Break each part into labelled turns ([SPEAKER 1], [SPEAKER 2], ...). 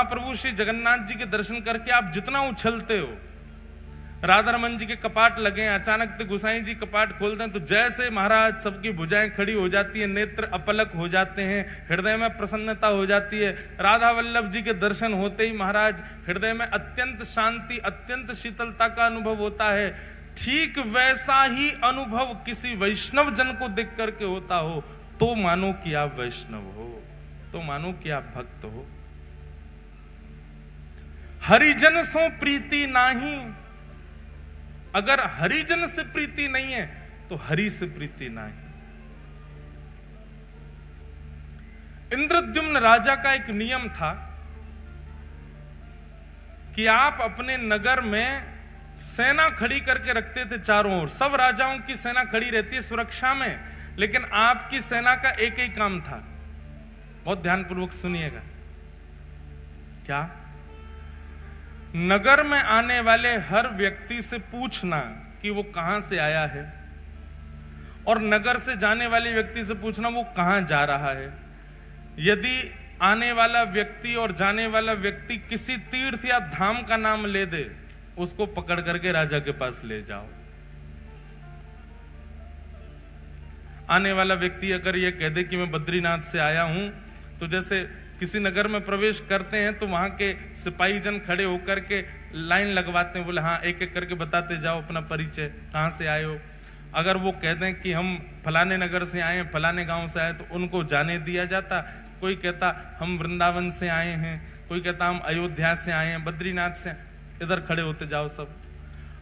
[SPEAKER 1] महाप्रभु श्री जगन्नाथ जी के दर्शन करके आप जितना उछलते हो, राधा रमन जी के कपाट लगे, अचानक से गोसाई जी कपाट खोलते हैं तो जैसे महाराज सबकी भुजाएं खड़ी हो जाती है, नेत्र अपलक हो जाते हैं, हृदय में प्रसन्नता हो जाती है। राधा वल्लभ जी के दर्शन होते ही महाराज हृदय में अत्यंत शांति, अत्यंत शीतलता का अनुभव होता है। ठीक वैसा ही अनुभव किसी वैष्णव जन को देख करके होता हो तो मानो कि आप वैष्णव हो, तो मानो कि आप भक्त हो। हरिजन सो प्रीति नाही, अगर हरिजन से प्रीति नहीं है तो हरि से प्रीति नहीं। इंद्रद्युम्न राजा का एक नियम था कि आप अपने नगर में सेना खड़ी करके रखते थे चारों ओर। सब राजाओं की सेना खड़ी रहती है सुरक्षा में, लेकिन आपकी सेना का एक ही काम था, बहुत ध्यानपूर्वक सुनिएगा। क्या? नगर में आने वाले हर व्यक्ति से पूछना कि वो कहां से आया है, और नगर से जाने वाले व्यक्ति से पूछना वो कहां जा रहा है। यदि आने वाला व्यक्ति और जाने वाला व्यक्ति किसी तीर्थ या धाम का नाम ले दे, उसको पकड़ करके राजा के पास ले जाओ। आने वाला व्यक्ति अगर ये कह दे कि मैं बद्रीनाथ से आया हूं, तो जैसे किसी नगर में प्रवेश करते हैं तो वहां के सिपाही जन खड़े होकर के लाइन लगवाते हैं, बोले हाँ एक एक करके बताते जाओ अपना परिचय, कहां से आए हो। अगर वो कह दें कि हम फलाने नगर से आए हैं, फलाने गांव से आए, तो उनको जाने दिया जाता। कोई कहता हम वृंदावन से आए हैं, कोई कहता हम अयोध्या से आए हैं, बद्रीनाथ से, इधर खड़े होते जाओ सब।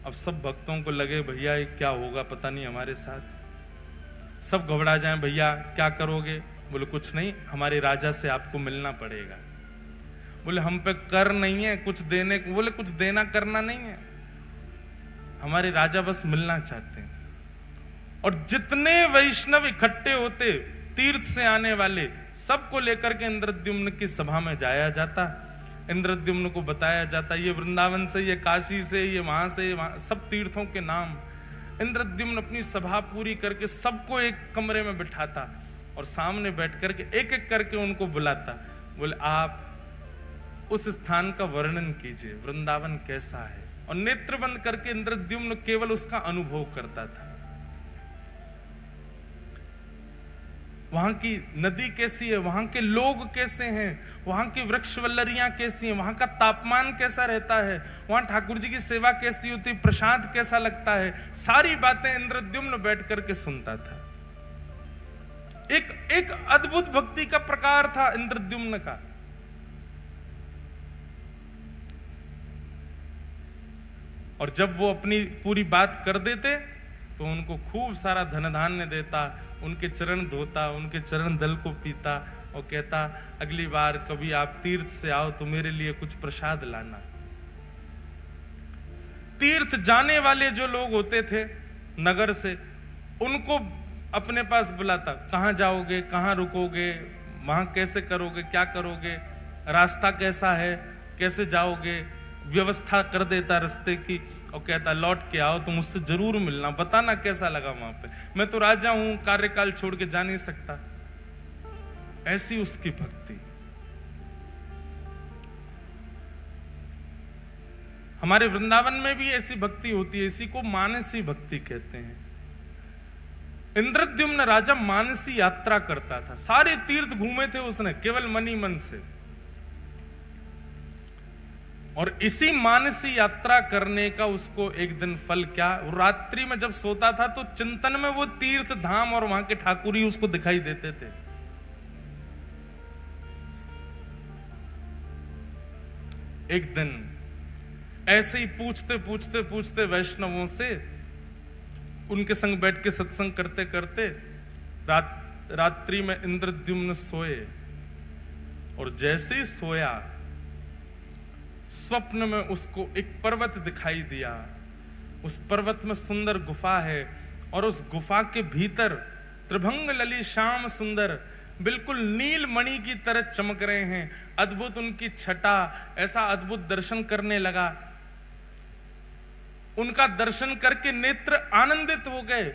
[SPEAKER 1] अब सब भक्तों को लगे भैया ये क्या होगा पता नहीं हमारे साथ, सब घबरा जाएं, भैया क्या करोगे? बोले कुछ नहीं, हमारे राजा से आपको मिलना पड़ेगा। बोले हम पे कर नहीं है कुछ देने को। बोले कुछ देना करना नहीं है, हमारे राजा बस मिलना चाहते हैं। और जितने वैष्णव इकट्ठे होते तीर्थ से आने वाले, सबको लेकर के इंद्रद्युम्न की सभा में जाया जाता। इंद्रद्युम्न को बताया जाता ये वृंदावन से, ये काशी से, ये वहां से, वहां, सब तीर्थों के नाम। इंद्रद्युम्न अपनी सभा पूरी करके सबको एक कमरे में बिठाता और सामने बैठ करके एक एक करके उनको बुलाता। बोले आप उस स्थान का वर्णन कीजिए, वृंदावन कैसा है। और नेत्र बंद करके इंद्रद्युम्न केवल उसका अनुभव करता था। वहां की नदी कैसी है, वहां के लोग कैसे हैं, वहां की वृक्ष वल्लरियां कैसी हैं, वहां का तापमान कैसा रहता है, वहां ठाकुर जी की सेवा कैसी होती, प्रसाद कैसा लगता है, सारी बातें इंद्रद्युम्न बैठ करके सुनता था। एक अद्भुत भक्ति का प्रकार था इंद्रद्युम्न का। और जब वो अपनी पूरी बात कर देते तो उनको खूब सारा धन धान्य देता, उनके चरण धोता, उनके चरण दल को पीता और कहता अगली बार कभी आप तीर्थ से आओ तो मेरे लिए कुछ प्रसाद लाना। तीर्थ जाने वाले जो लोग होते थे नगर से, उनको अपने पास बुलाता, कहां जाओगे, कहां रुकोगे, वहां कैसे करोगे, क्या करोगे, रास्ता कैसा है, कैसे जाओगे, व्यवस्था कर देता रास्ते की। और कहता लौट के आओ तो मुझसे जरूर मिलना, बताना कैसा लगा वहां पे, मैं तो राजा हूं, कार्यकाल छोड़ के जा नहीं सकता। ऐसी उसकी भक्ति। हमारे वृंदावन में भी ऐसी भक्ति होती है, इसी को मानसी भक्ति कहते हैं। इंद्रद्युम्न राजा मानसी यात्रा करता था, सारे तीर्थ घूमे थे उसने केवल मनी मन से। और इसी मानसी यात्रा करने का उसको एक दिन फल क्या, रात्रि में जब सोता था तो चिंतन में वो तीर्थ धाम और वहां के ठाकुर ही उसको दिखाई देते थे। एक दिन ऐसे ही पूछते पूछते पूछते वैष्णवों से, उनके संग बैठ के सत्संग करते करते रात्रि में इंद्रद्युम्न सोए। और जैसे ही सोया स्वप्न में उसको एक पर्वत दिखाई दिया। उस पर्वत में सुंदर गुफा है और उस गुफा के भीतर त्रिभंग लली श्याम सुंदर बिल्कुल नील मणि की तरह चमक रहे हैं। अद्भुत उनकी छटा, ऐसा अद्भुत दर्शन करने लगा। उनका दर्शन करके नेत्र आनंदित हो गए।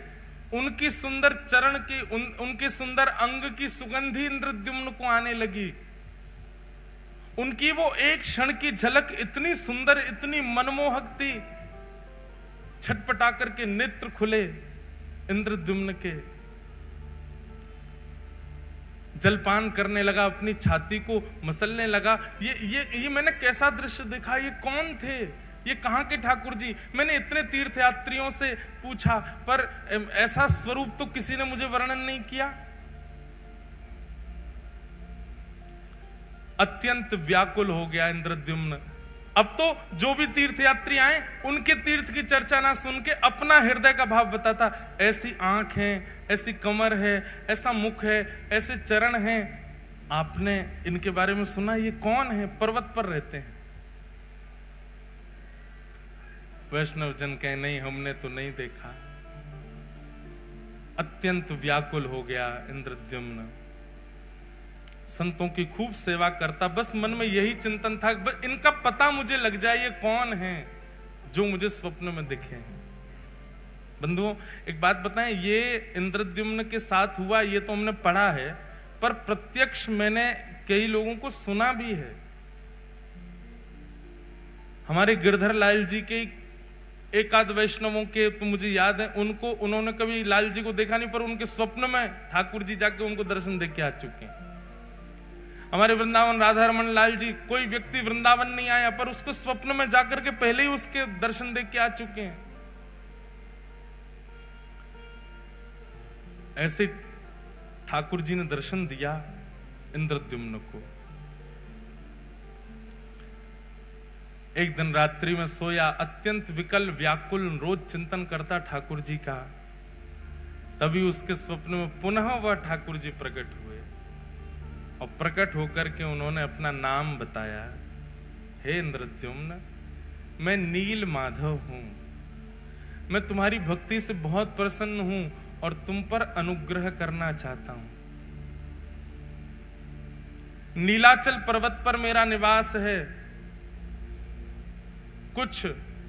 [SPEAKER 1] उनकी सुंदर चरण की उनके सुंदर अंग की सुगंधी इंद्रद्युम्न को आने लगी। उनकी वो एक क्षण की झलक इतनी सुंदर, इतनी मनमोहक थी। छटपटा करके नेत्र खुले इंद्रद्युम्न के, जलपान करने लगा, अपनी छाती को मसलने लगा। ये मैंने कैसा दृश्य देखा, ये कौन थे, ये कहां के ठाकुर जी? मैंने इतने तीर्थयात्रियों से पूछा, पर ऐसा स्वरूप तो किसी ने मुझे वर्णन नहीं किया। अत्यंत व्याकुल हो गया इंद्रद्युम्न। अब तो जो भी तीर्थयात्री आए उनके तीर्थ की चर्चा ना सुन के अपना हृदय का भाव बताता। ऐसी आंख है, ऐसी कमर है, ऐसा मुख है, ऐसे चरण हैं, आपने इनके बारे में सुना? ये कौन है? पर्वत पर रहते हैं। वैष्णव जन कहे नहीं, हमने तो नहीं देखा। अत्यंत व्याकुल हो गया इंद्रद्युम्न। संतों की खूब सेवा करता, बस मन में यही चिंतन था, बस इनका पता मुझे लग जाए, ये कौन है जो मुझे स्वप्न में दिखे हैं। बंधुओं, एक बात बताएं, ये इंद्रद्युम्न के साथ हुआ ये तो हमने पढ़ा है, पर प्रत्यक्ष मैंने कई लोगों को सुना भी है। हमारे गिरधर लाल जी के एक आध वैष्णवों के तो मुझे याद है, उन्होंने कभी लाल जी को देखा नहीं, पर उनके स्वप्न में ठाकुर जी जाके उनको दर्शन देख के आ चुके हैं। हमारे वृंदावन राधारमण लाल जी, कोई व्यक्ति वृंदावन नहीं आया पर उसको स्वप्न में जाकर के पहले ही उसके दर्शन देख के आ चुके हैं। ऐसे ठाकुर जी ने दर्शन दिया इंद्रद्युम्न को। एक दिन रात्रि में सोया, अत्यंत विकल व्याकुल, रोज चिंतन करता ठाकुर जी का। तभी उसके स्वप्न में पुनः वह ठाकुर जी प्रकट हुए और प्रकट होकर के उन्होंने अपना नाम बताया। हे इंद्रद्युम्न, मैं नील माधव हूं, मैं तुम्हारी भक्ति से बहुत प्रसन्न हूं और तुम पर अनुग्रह करना चाहता हूं। नीलाचल पर्वत पर मेरा निवास है, कुछ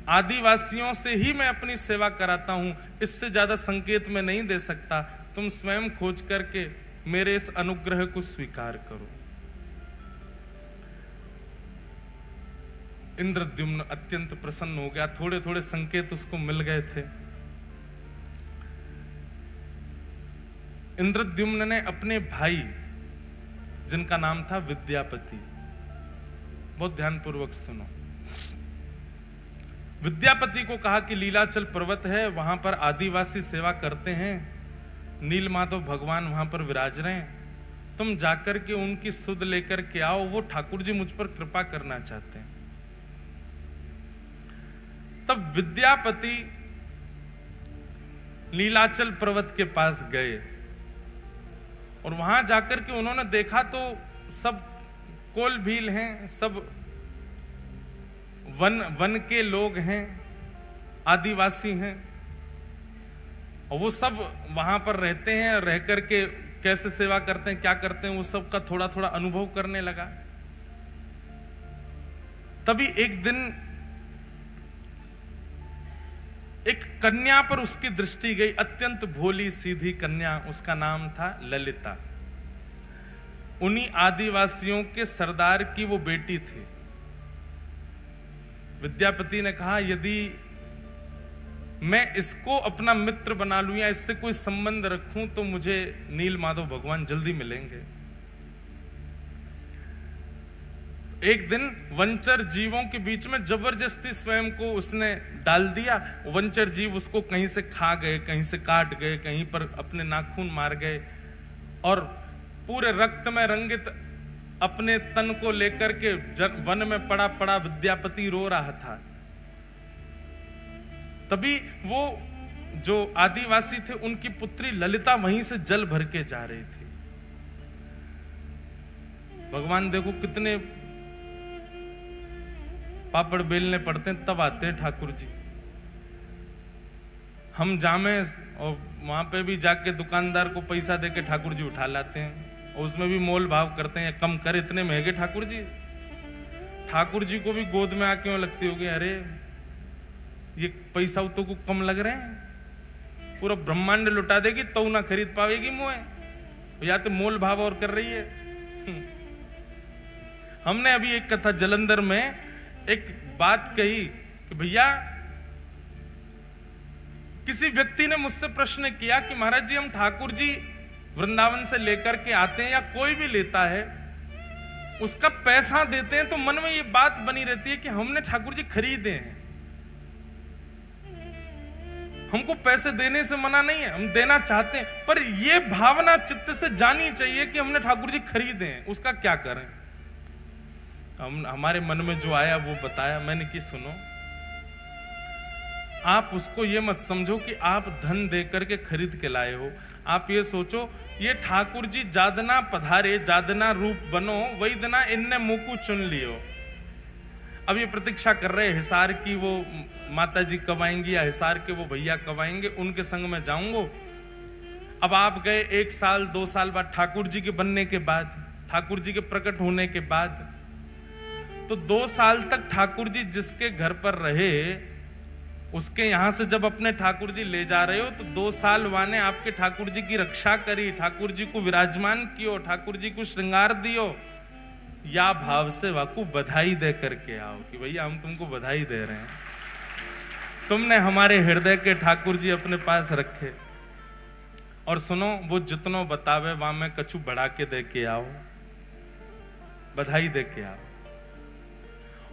[SPEAKER 1] आदिवासियों से ही मैं अपनी सेवा कराता हूं, इससे ज्यादा संकेत मैं नहीं दे सकता। तुम स्वयं खोज करके मेरे इस अनुग्रह को स्वीकार करो। इंद्रद्युम्न अत्यंत प्रसन्न हो गया। थोड़े थोड़े संकेत उसको मिल गए थे। इंद्रद्युम्न ने अपने भाई, जिनका नाम था विद्यापति, बहुत ध्यानपूर्वक सुनो, विद्यापति को कहा कि लीलाचल पर्वत है, वहां पर आदिवासी सेवा करते हैं, नील माधव भगवान वहां पर विराज रहे हैं, तुम जाकर के उनकी सुध लेकर के आओ, वो ठाकुर जी मुझ पर कृपा करना चाहते हैं। तब विद्यापति नीलाचल पर्वत के पास गए और वहां जाकर के उन्होंने देखा तो सब कोल भील हैं, सब वन के लोग हैं, आदिवासी हैं, और वो सब वहां पर रहते हैं, रह करके कैसे सेवा करते हैं, क्या करते हैं, वो सब का थोड़ा थोड़ा अनुभव करने लगा। तभी एक दिन एक कन्या पर उसकी दृष्टि गई, अत्यंत भोली सीधी कन्या, उसका नाम था ललिता। उन्हीं आदिवासियों के सरदार की वो बेटी थी। विद्यापति ने कहा, यदि मैं इसको अपना मित्र बना लूं या इससे कोई संबंध रखूं तो मुझे नील माधव भगवान जल्दी मिलेंगे। एक दिन वंचर जीवों के बीच में जबरदस्ती स्वयं को उसने डाल दिया। वंचर जीव उसको कहीं से खा गए, कहीं से काट गए, कहीं पर अपने नाखून मार गए, और पूरे रक्त में रंगित अपने तन को लेकर के वन में पड़ा पड़ा विद्यापति रो रहा था। तभी वो जो आदिवासी थे, उनकी पुत्री ललिता वहीं से जल भर के जा रही थी। भगवान देखो कितने पापड़ बेलने पड़ते हैं, तब आते हैं ठाकुर जी। हम जामे और वहां पे भी जाके दुकानदार को पैसा देके ठाकुर जी उठा लाते हैं, और उसमें भी मोल भाव करते हैं, कम कर, इतने महंगे ठाकुर जी। ठाकुर जी को भी गोद में आके क्यों लगती होगी, अरे ये पैसा तो को कम लग रहे हैं, पूरा ब्रह्मांड लुटा देगी तो ना खरीद पाएगी मुँह, या तो मोल भाव और कर रही है। हमने अभी एक कथा जलंधर में एक बात कही कि भैया, किसी व्यक्ति ने मुझसे प्रश्न किया कि महाराज जी, हम ठाकुर जी वृंदावन से लेकर के आते हैं या कोई भी लेता है, उसका पैसा देते हैं, तो मन में ये बात बनी रहती है कि हमने ठाकुर जी खरीदे हैं। हमको पैसे देने से मना नहीं है, हम देना चाहते हैं, पर ये भावना चित्त से जानी चाहिए कि हमने ठाकुर जी खरीदे हैं। उसका क्या करें? हमारे मन में जो आया वो बताया। मैंने कि सुनो, आप उसको ये मत समझो कि आप धन दे करके खरीद के लाए हो। आप ये सोचो, ये ठाकुर जी जादना पधारे, जादना रूप बनो, वही दना इनने मुकु चुन लियो। अब ये प्रतीक्षा कर रहे हिसार की वो माता जी कब आएंगी या हिसार के वो भैया कब आएंगे, उनके संग में जाऊंगा। अब आप गए 1 साल 2 साल बाद, ठाकुर जी के बनने के बाद, ठाकुर जी के प्रकट होने के बाद, तो 2 साल तक ठाकुर जी जिसके घर पर रहे, उसके यहां से जब अपने ठाकुर जी ले जा रहे हो, तो 2 साल वाने आपके ठाकुर जी की रक्षा करी, ठाकुर जी को विराजमान कियो, ठाकुर जी को श्रृंगार दियो, या भाव से वाकू बधाई दे करके आओ कि भैया हम तुमको बधाई दे रहे हैं, तुमने हमारे हृदय के ठाकुर जी अपने पास रखे। और सुनो, वो जितनो बतावे वहां में कछु बढ़ा के दे के आओ, बधाई दे के आओ।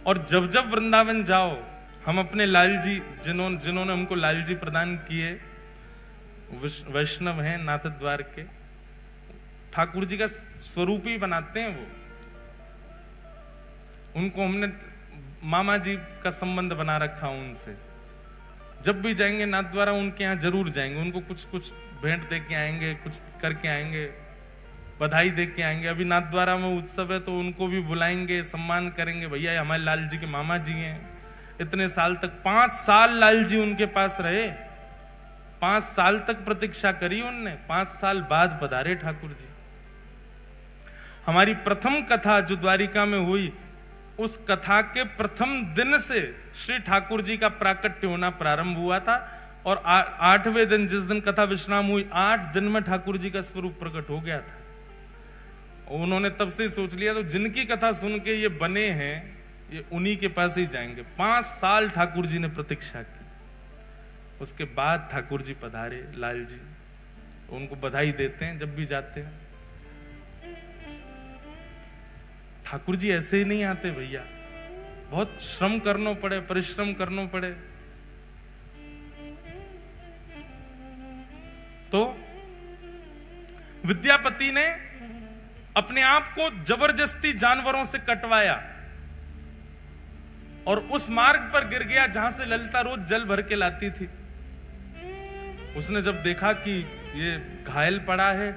[SPEAKER 1] और जब जब वृंदावन जाओ, हम अपने लाल जी, जिन्होंने हमको लाल जी प्रदान किए, वैष्णव हैं, नाथ द्वार के, ठाकुर जी का स्वरूप ही बनाते हैं वो। उनको हमने मामा जी का संबंध बना रखा उनसे। जब भी जाएंगे नाथ द्वारा, उनके यहाँ जरूर जाएंगे, उनको कुछ कुछ भेंट दे के आएंगे, कुछ करके आएंगे, बधाई दे के आएंगे। अभी नाथ द्वारा में उत्सव है तो उनको भी बुलाएंगे, सम्मान करेंगे। भैया हमारे लाल जी के मामा जी हैं, इतने साल तक 5 साल लाल जी उनके पास रहे, 5 साल तक प्रतीक्षा करी उनने, 5 साल बाद पधारे ठाकुर जी। हमारी प्रथम कथा जो द्वारिका में हुई, उस कथा के प्रथम दिन से श्री ठाकुर जी का प्राकट्य होना प्रारंभ हुआ था। और 8वें दिन, जिस दिन कथा विश्राम हुई, 8 दिन में ठाकुर जी का स्वरूप प्रकट हो गया था। उन्होंने तब से सोच लिया, तो जिनकी कथा सुन के ये बने हैं, ये उन्हीं के पास ही जाएंगे। 5 साल ठाकुर जी ने प्रतीक्षा की, उसके बाद ठाकुर जी पधारे लाल जी। उनको बधाई देते हैं जब भी जाते हैं। ठाकुर जी ऐसे ही नहीं आते भैया, बहुत श्रम करना पड़े, परिश्रम करना पड़े। तो विद्यापति ने अपने आप को जबरदस्ती जानवरों से कटवाया और उस मार्ग पर गिर गया जहां से ललिता रोज जल भर के लाती थी। उसने जब देखा कि ये घायल पड़ा है,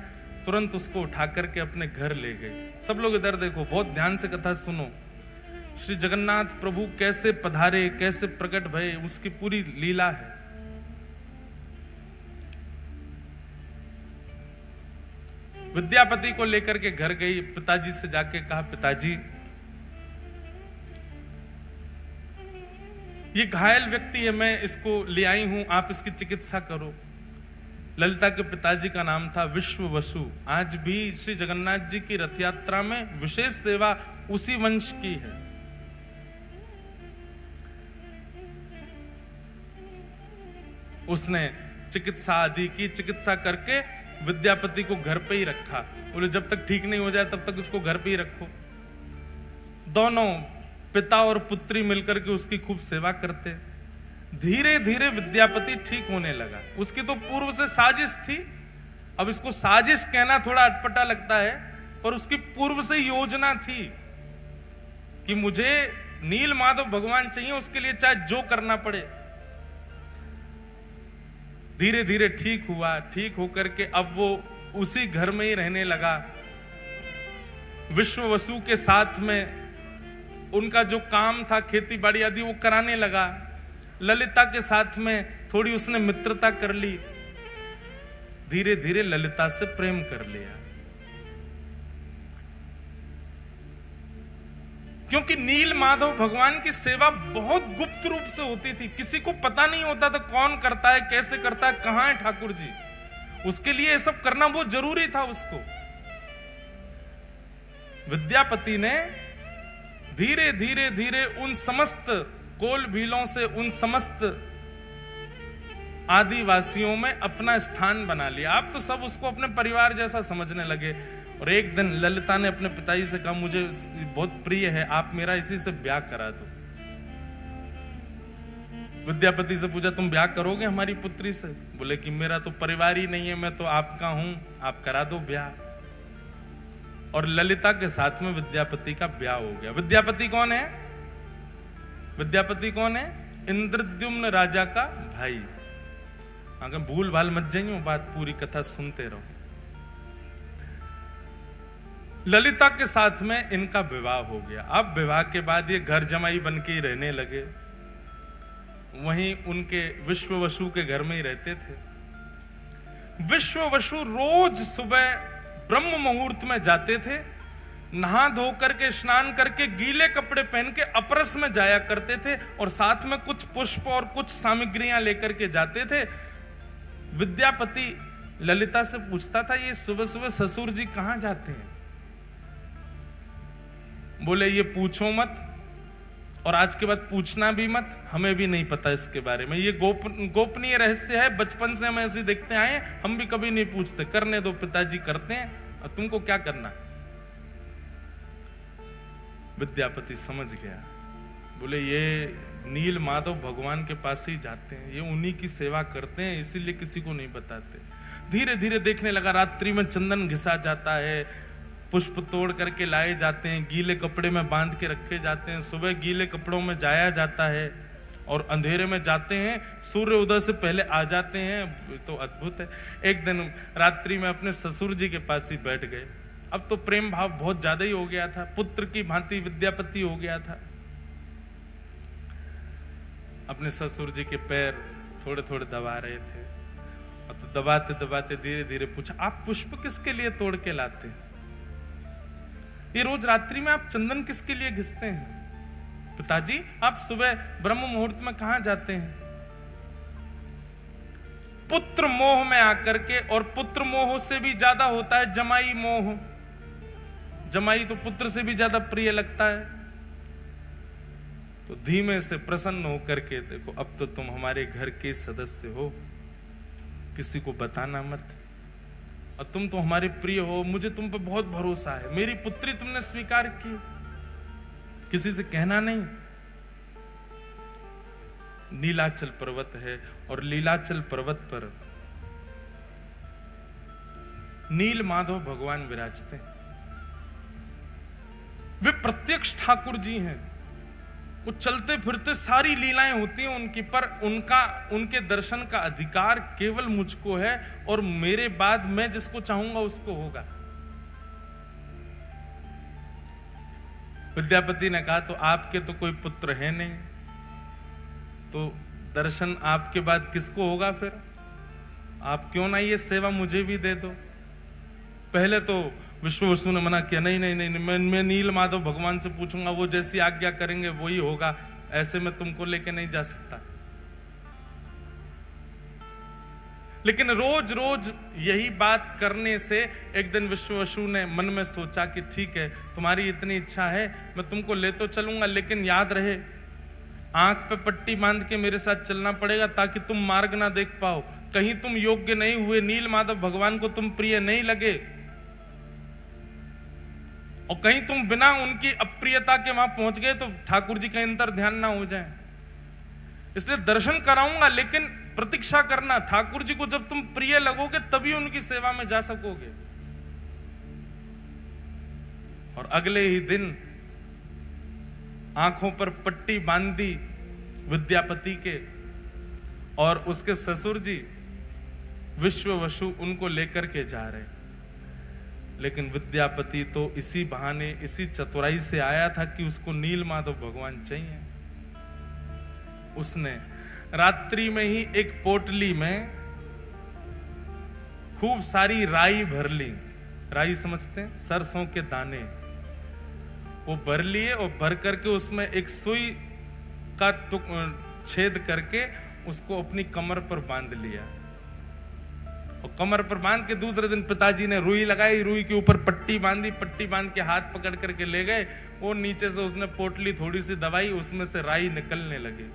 [SPEAKER 1] तुरंत उसको उठा करके अपने घर ले गए। सब लोग इधर देखो, बहुत ध्यान से कथा सुनो। श्री जगन्नाथ प्रभु कैसे पधारे, कैसे प्रकट भये, उसकी पूरी लीला है। विद्यापति को लेकर के घर गई, पिताजी से जाके कहा, पिताजी ये घायल व्यक्ति है, मैं इसको ले आई हूं, आप इसकी चिकित्सा करो। ललिता के पिताजी का नाम था विश्व वसु। आज भी श्री जगन्नाथ जी की रथ यात्रा में विशेष सेवा उसी वंश की है। उसने चिकित्सा आदि की, चिकित्सा करके विद्यापति को घर पे ही रखा। बोले जब तक ठीक नहीं हो जाए तब तक उसको घर पे ही रखो। दोनों पिता और पुत्री मिलकर के उसकी खूब सेवा करते। धीरे धीरे विद्यापति ठीक होने लगा। उसकी तो पूर्व से साजिश थी, अब इसको साजिश कहना थोड़ा अटपटा लगता है, पर उसकी पूर्व से योजना थी कि मुझे नील माधव भगवान चाहिए, उसके लिए चाहे जो करना पड़े। धीरे धीरे ठीक हुआ, ठीक होकर के अब वो उसी घर में ही रहने लगा। विश्व वसु के साथ में उनका जो काम था, खेती बाड़ी आदि, वो कराने लगा। ललिता के साथ में थोड़ी उसने मित्रता कर ली। धीरे धीरे ललिता से प्रेम कर लिया, क्योंकि नील माधव भगवान की सेवा बहुत गुप्त रूप से होती थी। किसी को पता नहीं होता था कौन करता है, कैसे करता है, कहां है ठाकुर जी। उसके लिए ये सब करना बहुत जरूरी था उसको। विद्यापति ने धीरे धीरे धीरे उन समस्त कोल भीलों से, उन समस्त आदिवासियों में अपना स्थान बना लिया। आप तो सब उसको अपने परिवार जैसा समझने लगे। और एक दिन ललिता ने अपने पिताजी से कहा, मुझे बहुत प्रिय है, आप मेरा इसी से ब्याह करा दो। विद्यापति से पूछा, तुम ब्याह करोगे हमारी पुत्री से? बोले कि मेरा तो परिवार ही नहीं है, मैं तो आपका हूं, आप करा दो ब्याह। और ललिता के साथ में विद्यापति का ब्याह हो गया। विद्यापति कौन है? विद्यापति कौन है? इंद्रद्युम्न राजा का भाई। अगर भूल भाल मत जाइए, बात पूरी कथा सुनते रहो। ललिता के साथ में इनका विवाह हो गया। अब विवाह के बाद ये घर जमाई बन के ही रहने लगे। वहीं उनके विश्ववसु के घर में ही रहते थे। विश्ववसु रोज सुबह ब्रह्म मुहूर्त में जाते थे, नहा धो करके, स्नान करके, गीले कपड़े पहन के अपरस में जाया करते थे और साथ में कुछ पुष्प और कुछ सामग्रियां लेकर के जाते थे। विद्यापति ललिता से पूछता था, ये सुबह सुबह ससुर जी कहां जाते हैं? बोले, ये पूछो मत और आज के बाद पूछना भी मत, हमें भी नहीं पता इसके बारे में। ये गोपनीय रहस्य है, बचपन से हम ऐसे देखते आए, हम भी कभी नहीं पूछते। करने दो, पिताजी करते हैं, और तुमको क्या करना। विद्यापति समझ गया। बोले, ये नील माधव भगवान के पास ही जाते हैं, ये उन्हीं की सेवा करते हैं, इसीलिए किसी को नहीं बताते। धीरे धीरे देखने लगा, रात्रि में चंदन घिसा जाता है, पुष्प तोड़ करके लाए जाते हैं, गीले कपड़े में बांध के रखे जाते हैं, सुबह गीले कपड़ों में जाया जाता है और अंधेरे में जाते हैं, सूर्य उदय से पहले आ जाते हैं। तो अद्भुत है। एक दिन रात्रि में अपने ससुर जी के पास ही बैठ गए। अब तो प्रेम भाव बहुत ज्यादा ही हो गया था, पुत्र की भांति विद्यापति हो गया था। अपने ससुर जी के पैर थोड़े थोड़े दबा रहे थे, और तो दबाते दबाते धीरे धीरे पूछा, आप पुष्प किसके लिए तोड़ के लाते? ये रोज रात्रि में आप चंदन किसके लिए घिसते हैं? पिताजी, आप सुबह ब्रह्म मुहूर्त में कहां जाते हैं? पुत्र मोह में आकर के, और पुत्र मोह से भी ज्यादा होता है जमाई मोह। जमाई तो पुत्र से भी ज्यादा प्रिय लगता है। तो धीमे से प्रसन्न होकर के, देखो अब तो तुम हमारे घर के सदस्य हो, किसी को बताना मत, और तुम तो हमारे प्रिय हो, मुझे तुम पे बहुत भरोसा है, मेरी पुत्री तुमने स्वीकार की, किसी से कहना नहीं। नीलाचल पर्वत है और नीलाचल पर्वत पर नील माधव भगवान विराजते हैं। वे प्रत्यक्ष ठाकुर जी हैं। वो चलते फिरते सारी लीलाएं होती हैं उनकी, पर उनके दर्शन का अधिकार केवल मुझको है, और मेरे बाद मैं जिसको चाहूंगा उसको होगा। विद्यापति ने कहा, तो आपके तो कोई पुत्र है नहीं, तो दर्शन आपके बाद किसको होगा फिर? आप क्यों ना ये सेवा मुझे भी दे दो। पहले तो विश्ववसु ने मना किया, नहीं नहीं नहीं, मैं नील माधव भगवान से पूछूंगा, वो जैसी आज्ञा करेंगे वही होगा, ऐसे में तुमको लेके नहीं जा सकता। लेकिन रोज रोज यही बात करने से एक दिन विश्ववसु ने मन में सोचा कि ठीक है, तुम्हारी इतनी इच्छा है, मैं तुमको ले तो चलूंगा, लेकिन याद रहे आंख पे पट्टी बांध के मेरे साथ चलना पड़ेगा, ताकि तुम मार्ग ना देख पाओ। कहीं तुम योग्य नहीं हुए, नील माधव भगवान को तुम प्रिय नहीं लगे, और कहीं तुम बिना उनकी अप्रियता के वहां पहुंच गए, तो ठाकुर जी का अंतर ध्यान ना हो जाए। इसलिए दर्शन कराऊंगा, लेकिन प्रतीक्षा करना, ठाकुर जी को जब तुम प्रिय लगोगे तभी उनकी सेवा में जा सकोगे। और अगले ही दिन आंखों पर पट्टी बांधी विद्यापति के, और उसके ससुर जी विश्ववसु उनको लेकर के जा रहे। लेकिन विद्यापति तो इसी बहाने, इसी चतुराई से आया था कि उसको नील माधव भगवान चाहिए। उसने रात्रि में ही एक पोटली में खूब सारी राई भर ली। राई समझते हैं, सरसों के दाने, वो भर लिए, और भर करके उसमें एक सुई का छेद करके उसको अपनी कमर पर बांध लिया। और कमर पर बांध के दूसरे दिन पिताजी ने रुई लगाई, रुई के ऊपर पट्टी बांधी, पट्टी बांध के हाथ पकड़ करके ले गए, वो नीचे से उसने पोटली थोड़ी सी दबाई, उसमें से राई निकलने लगे।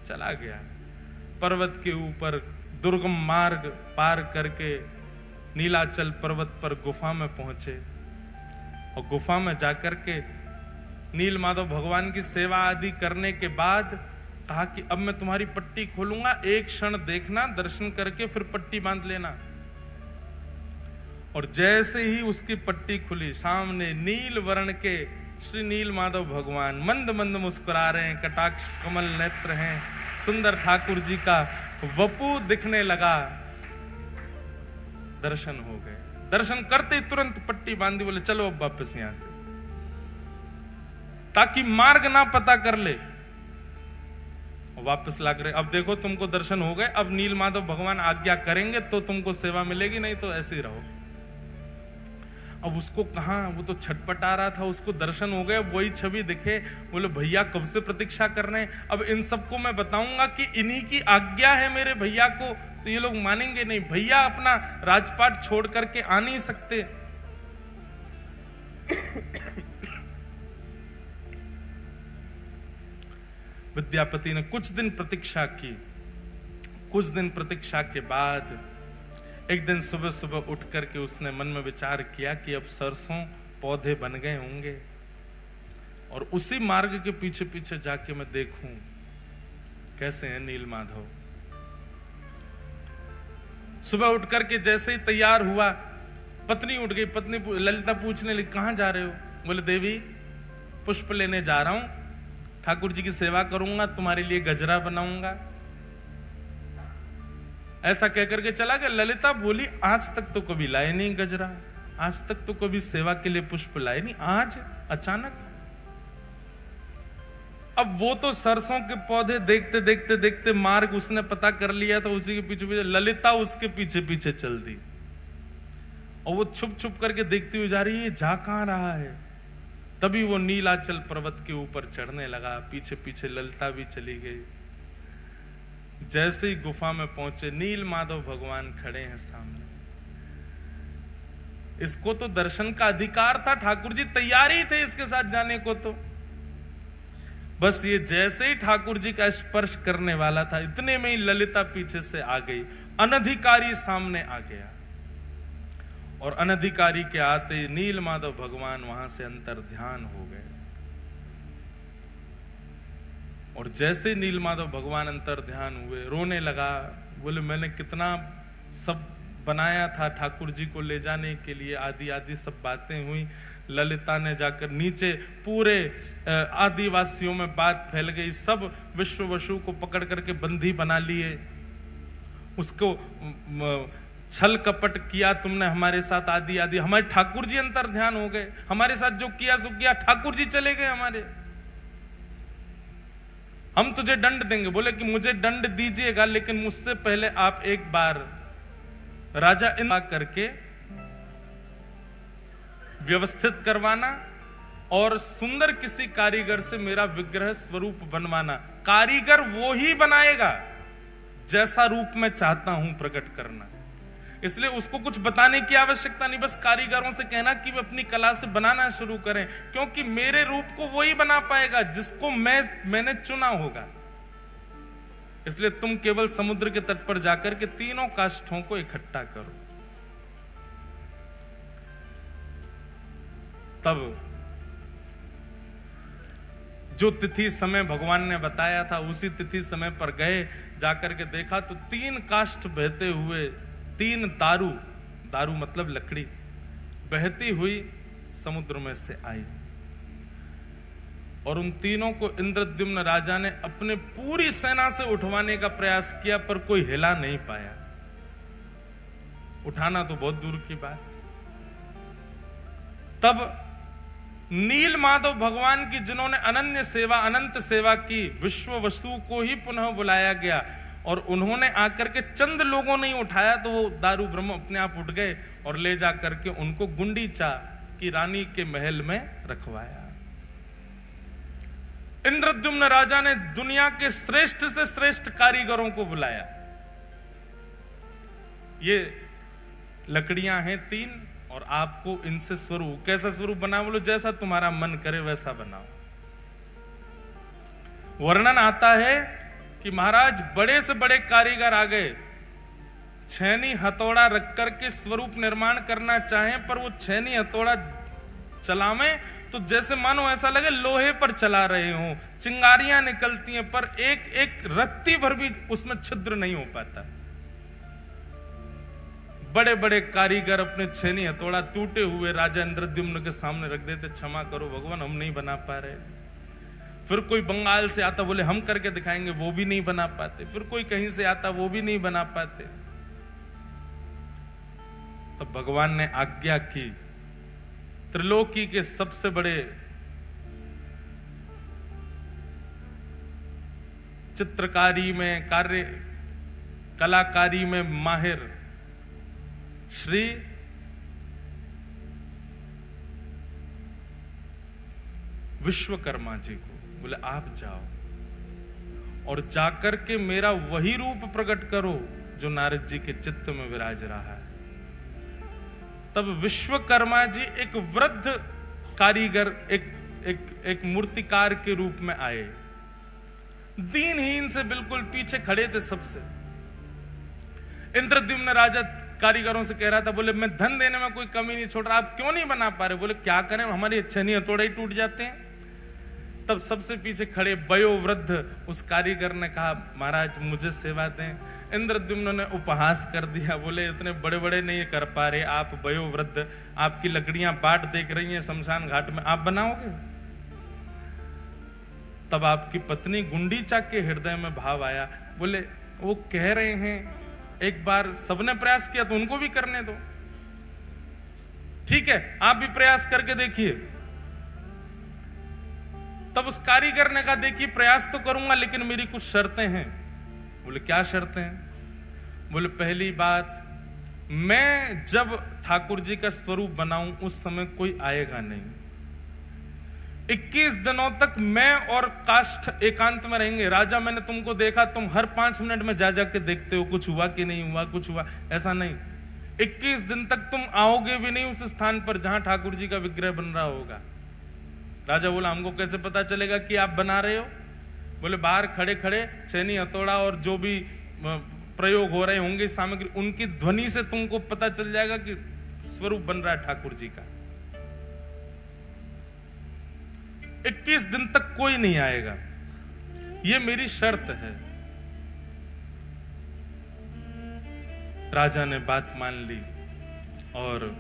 [SPEAKER 1] चला गया पर्वत के ऊपर, दुर्गम मार्ग पार करके नीलाचल पर्वत पर गुफा में पहुंचे और गुफा में जाकर के नील माधव भगवान की सेवा आदि करने के बाद कहा कि अब मैं तुम्हारी पट्टी खोलूंगा, एक क्षण देखना, दर्शन करके फिर पट्टी बांध लेना। और जैसे ही उसकी पट्टी खुली, सामने नील वर्ण के श्री नील माधव भगवान मंद मंद मुस्कुरा रहे हैं, कटाक्ष कमल नेत्र हैं, सुंदर ठाकुर जी का वपु दिखने लगा। दर्शन हो गए। दर्शन करते ही तुरंत पट्टी बांधी, बोले चलो अब वापस यहां से, ताकि मार्ग ना पता कर ले। वापस लग रहे, अब देखो तुमको दर्शन हो गए, अब नील माधव भगवान आज्ञा करेंगे तो तुमको सेवा मिलेगी, नहीं तो ऐसे ही रहो। अब उसको कहां, वो तो छटपटा रहा था, उसको दर्शन हो गए, वही छवि दिखे, बोले भैया कब से प्रतीक्षा कर रहे हैं, अब इन सबको मैं बताऊंगा कि इन्हीं की आज्ञा है मेरे भैया को, तो ये लोग मानेंगे नहीं। भैया अपना राजपाट छोड़ करके आ नहीं सकते। विद्यापति ने कुछ दिन प्रतीक्षा की। कुछ दिन प्रतीक्षा के बाद एक दिन सुबह सुबह उठ करके उसने मन में विचार किया कि अब सरसों पौधे बन गए होंगे और उसी मार्ग के पीछे पीछे जाके मैं देखूं कैसे हैं नील माधव। सुबह उठ करके जैसे ही तैयार हुआ, पत्नी उठ गई। पत्नी ललिता पूछने लगी कहां जा रहे हो? बोले देवी पुष्प लेने जा रहा हूं, ठाकुर जी की सेवा करूंगा, तुम्हारे लिए गजरा बनाऊंगा। ऐसा कहकर के चला गया। ललिता बोली आज तक तो कभी लाए नहीं गजरा, आज तक तो कभी सेवा के लिए पुष्प लाए नहीं, आज अचानक। अब वो तो सरसों के पौधे देखते देखते देखते मार्ग उसने पता कर लिया था, उसी के पीछे पीछे ललिता उसके पीछे पीछे चल दी और वो छुप छुप करके देखती हुई जा रही है, जा कहां रहा है। तभी वो नीलाचल पर्वत के ऊपर चढ़ने लगा, पीछे पीछे ललिता भी चली गई। जैसे ही गुफा में पहुंचे, नील माधव भगवान खड़े हैं सामने। इसको तो दर्शन का अधिकार था, ठाकुर जी तैयार ही थे इसके साथ जाने को। तो बस ये जैसे ही ठाकुर जी का स्पर्श करने वाला था, इतने में ही ललिता पीछे से आ गई, अनधिकारी सामने आ गया। और अनधिकारी के आते नील माधव भगवान वहां से अंतर ध्यान हो गए। और जैसे नील माधव भगवान अंतर ध्यान हुए, रोने लगा। बोले मैंने कितना सब बनाया था ठाकुर जी को ले जाने के लिए, आदि आदि सब बातें हुई। ललिता ने जाकर नीचे पूरे आदिवासियों में बात फैल गई, सब विश्ववसु को पकड़ करके बंदी बना लिए। उसको छल कपट किया तुमने हमारे साथ, आदि आदि। हमारे ठाकुर जी अंतर ध्यान हो गए, हमारे साथ जो किया सो किया, ठाकुर जी चले गए हमारे। हम तुझे दंड देंगे। बोले कि मुझे दंड दीजिएगा, लेकिन मुझसे पहले आप एक बार राजा इन करके व्यवस्थित करवाना और सुंदर किसी कारीगर से मेरा विग्रह स्वरूप बनवाना। कारीगर वो ही बनाएगा जैसा रूप मैं चाहता हूं प्रकट करना, इसलिए उसको कुछ बताने की आवश्यकता नहीं। बस कारीगरों से कहना कि वे अपनी कला से बनाना शुरू करें, क्योंकि मेरे रूप को वही बना पाएगा जिसको मैंने चुना होगा। इसलिए तुम केवल समुद्र के तट पर जाकर के तीनों काष्ठों को इकट्ठा करो। तब जो तिथि समय भगवान ने बताया था, उसी तिथि समय पर गए। जाकर के देखा तो 3 काष्ठ बहते हुए, 3 दारू, दारू मतलब लकड़ी, बहती हुई समुद्र में से आई। और उन तीनों को इंद्रद्युम्न राजा ने अपने पूरी सेना से उठवाने का प्रयास किया, पर कोई हिला नहीं पाया। उठाना तो बहुत दूर की बात। तब नील माधव भगवान की, जिन्होंने अनन्य सेवा, अनंत सेवा की, विश्ववसु को ही पुनः बुलाया गया और उन्होंने आकर के चंद लोगों ने उठाया तो वो दारू ब्रह्म अपने आप उठ गए और ले जाकर के उनको गुंडीचा की रानी के महल में रखवाया। इंद्रद्युम्न राजा ने दुनिया के श्रेष्ठ से श्रेष्ठ कारीगरों को बुलाया। ये लकड़ियां हैं 3, और आपको इनसे स्वरूप, कैसा स्वरूप बनाओ? बोलो जैसा तुम्हारा मन करे वैसा बनाओ। वर्णन आता है कि महाराज बड़े से बड़े कारीगर आ गए, छेनी हथौड़ा रख करके स्वरूप निर्माण करना चाहें, पर वो छेनी हथौड़ा चलावें तो जैसे मानो ऐसा लगे लोहे पर चला रहे हो, चिंगारियां निकलती हैं, पर एक एक रत्ती भर भी उसमें छिद्र नहीं हो पाता। बड़े बड़े कारीगर अपने छेनी हथौड़ा टूटे हुए राजा इंद्रद्युम्न के सामने रख देते, क्षमा करो भगवान हम नहीं बना पा रहे। फिर कोई बंगाल से आता, बोले हम करके दिखाएंगे, वो भी नहीं बना पाते। फिर कोई कहीं से आता, वो भी नहीं बना पाते। तो भगवान ने आज्ञा की, त्रिलोकी के सबसे बड़े चित्रकारी में, कार्य कलाकारी में माहिर श्री विश्वकर्मा जी को बोले आप जाओ और जाकर के मेरा वही रूप प्रकट करो जो नारद जी के चित्त में विराज रहा है। तब विश्वकर्मा जी एक वृद्ध कारीगर, एक मूर्तिकार के रूप में आए, दीनहीन से बिल्कुल पीछे खड़े थे सबसे। इंद्रद्युम्न राजा कारीगरों से कह रहा था, बोले मैं धन देने में कोई कमी नहीं छोड़ रहा, आप क्यों नहीं बना पा रहे? बोले क्या करें, हमारी छेनी हथौड़ा ही टूट जाते हैं। तब सबसे पीछे खड़े वयोवृद्ध उस कारीगर ने कहा, महाराज मुझे सेवा दें। इंद्रद्युम्न ने उपहास कर दिया, बोले इतने बड़े बड़े नहीं कर पा रहे आप वयोवृद्ध, आपकी लकड़ियां बाट देख रही हैं शमशान घाट में, आप बनाओगे? तब आपकी पत्नी गुंडीचा के हृदय में भाव आया, बोले वो कह रहे हैं एक बार सबने प्रयास किया तो उनको भी करने दो, ठीक है आप भी प्रयास करके देखिए। तब उस कारीगर ने कहा, देखिए प्रयास तो करूंगा लेकिन मेरी कुछ शर्तें हैं। बोले क्या शर्तें हैं? बोले पहली बात, मैं जब ठाकुर जी का स्वरूप बनाऊं उस समय कोई आएगा नहीं। 21 दिनों तक मैं और काष्ठ एकांत में रहेंगे। राजा मैंने तुमको देखा, तुम हर 5 मिनट में जा के देखते हो कुछ हुआ कि नहीं हुआ, कुछ हुआ, ऐसा नहीं। 21 दिन तक तुम आओगे भी नहीं उस स्थान पर जहां ठाकुर जी का विग्रह बन रहा होगा। राजा बोला हमको कैसे पता चलेगा कि आप बना रहे हो? बोले बाहर खड़े खड़े छेनी हथौड़ा और जो भी प्रयोग हो रहे होंगे सामग्री, उनकी ध्वनि से तुमको पता चल जाएगा कि स्वरूप बन रहा है ठाकुर जी का। 21 दिन तक कोई नहीं आएगा, ये मेरी शर्त है। राजा ने बात मान ली और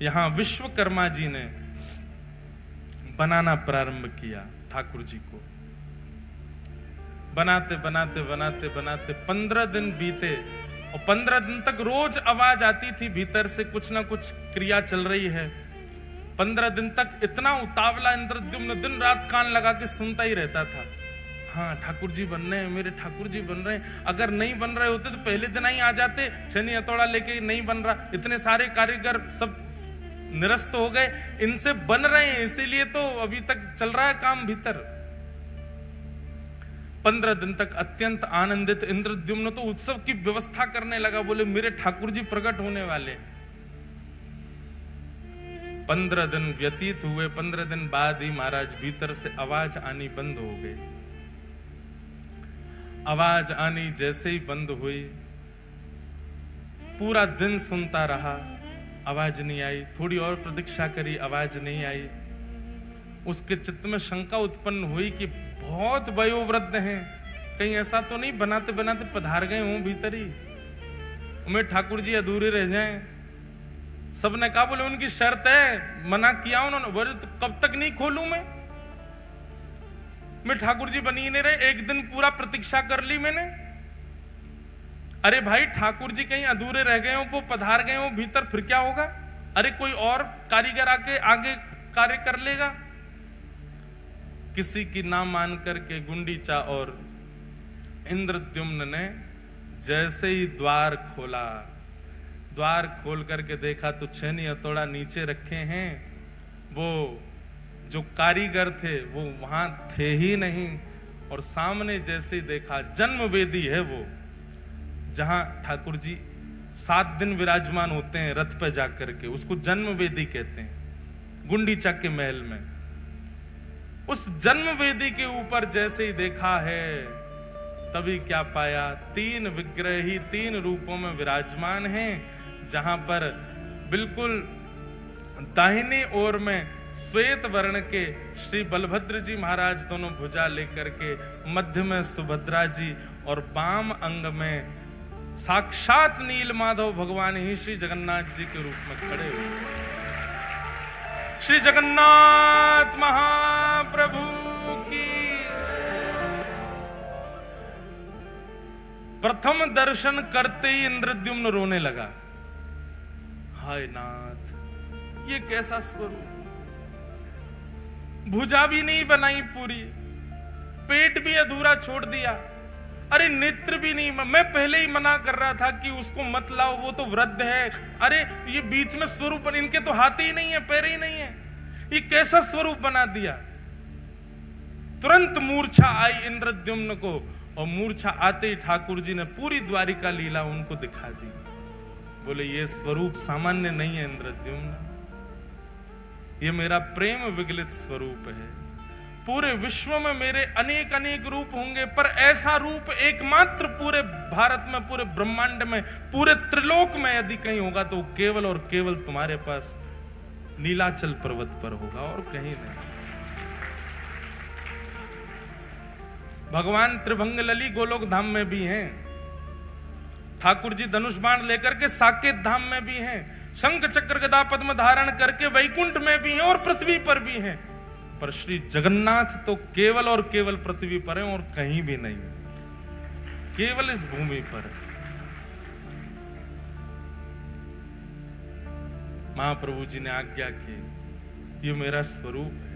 [SPEAKER 1] यहां विश्वकर्मा जी ने बनाना प्रारंभ किया ठाकुर जी को। बनाते बनाते बनाते बनाते 15 दिन बीते और 15 दिन तक रोज आवाज आती थी भीतर से, कुछ ना कुछ क्रिया चल रही है। 15 दिन तक इतना उतावला इंद्रद्युम्न दिन रात कान लगा के सुनता ही रहता था, हाँ ठाकुर जी बन रहे हैं, मेरे ठाकुर जी बन रहे हैं। अगर नहीं बन रहे होते तो पहले दिन ही आ जाते, छेनी हथौड़ा लेके नहीं बन रहा, इतने सारे कारीगर सब निरस्त हो गए, इनसे बन रहे हैं इसीलिए तो अभी तक चल रहा है काम भीतर। 15 दिन तक अत्यंत आनंदित इंद्रद्युम्न तो उत्सव की व्यवस्था करने लगा, बोले मेरे ठाकुर जी प्रकट होने वाले हैं। 15 दिन व्यतीत हुए, 15 दिन बाद ही महाराज भीतर से आवाज आनी बंद हो गई। आवाज आनी जैसे ही बंद हुई, पूरा दिन सुनता रहा, आवाज नहीं आई। थोड़ी और प्रतीक्षा करी, आवाज नहीं आई। उसके चित्त में शंका उत्पन्न हुई कि बहुत वयोवृद्ध हैं, कहीं ऐसा तो नहीं बनाते बनाते पधार गए हों भीतर ही, उमें ठाकुर जी अधूरे रह जाएं। सबने कहा, बोले उनकी शर्त है, मना किया उन्होंने। बोले तो कब तक नहीं खोलूं मैं ठाकुर जी बनी ही नहीं रहे, एक दिन पूरा प्रतीक्षा कर ली मैंने। अरे भाई ठाकुर जी कहीं अधूरे रह गए हो, वो पधार गए हो भीतर, फिर क्या होगा? अरे कोई और कारीगर आके आगे कार्य कर लेगा। किसी की ना मान करके गुंडीचा और इंद्रद्युम्न ने जैसे ही द्वार खोला, द्वार खोल करके देखा तो छेनी हथौड़ा नीचे रखे हैं। वो जो कारीगर थे वो वहां थे ही नहीं, और सामने जैसे ही देखा जन्म वेदी है वो, जहां ठाकुर जी 7 दिन विराजमान होते हैं रथ पे जाकर के, उसको जन्म वेदी कहते हैं, गुंडीचा के महल में। उस जन्म वेदी के ऊपर जैसे ही देखा है तभी क्या पाया, 3 विग्रह ही 3 रूपों में विराजमान हैं, जहां पर बिल्कुल दाहिनी ओर में श्वेत वर्ण के श्री बलभद्र जी महाराज दोनों भुजा लेकर के, मध्य में सुभद्रा जी और वाम अंग में साक्षात नीलमाधव भगवान ही श्री जगन्नाथ जी के रूप में खड़े हुए। श्री जगन्नाथ महाप्रभु की। प्रथम दर्शन करते ही इंद्रद्युम्न रोने लगा, हाय नाथ ये कैसा स्वरूप, भुजा भी नहीं बनाई पूरी, पेट भी अधूरा छोड़ दिया, अरे नेत्र भी नहीं। मैं पहले ही मना कर रहा था कि उसको मत लाओ, वो तो वृद्ध है। अरे ये बीच में स्वरूप, इनके तो हाथ ही नहीं है, पैर ही नहीं है, ये कैसा स्वरूप बना दिया। तुरंत मूर्छा आई इंद्रद्युम्न को, और मूर्छा आते ही ठाकुर जी ने पूरी द्वारिका लीला उनको दिखा दी। बोले ये स्वरूप सामान्य नहीं है इंद्रद्युम्न, ये मेरा प्रेम विगलित स्वरूप है। पूरे विश्व में मेरे अनेक अनेक रूप होंगे, पर ऐसा रूप एकमात्र पूरे भारत में, पूरे ब्रह्मांड में, पूरे त्रिलोक में यदि कहीं होगा तो केवल और केवल तुम्हारे पास नीलाचल पर्वत पर होगा, और कहीं नहीं। भगवान त्रिभंग लली गोलोक धाम में भी हैं, ठाकुर जी धनुष बाण लेकर के साकेत धाम में भी हैं, शंख चक्र गदा पद्म धारण करके वैकुंठ में भी हैं और पृथ्वी पर भी हैं। पर श्री जगन्नाथ तो केवल और केवल पृथ्वी पर हैं और कहीं भी नहीं, केवल इस भूमि पर। महाप्रभु जी ने आज्ञा की, ये मेरा स्वरूप है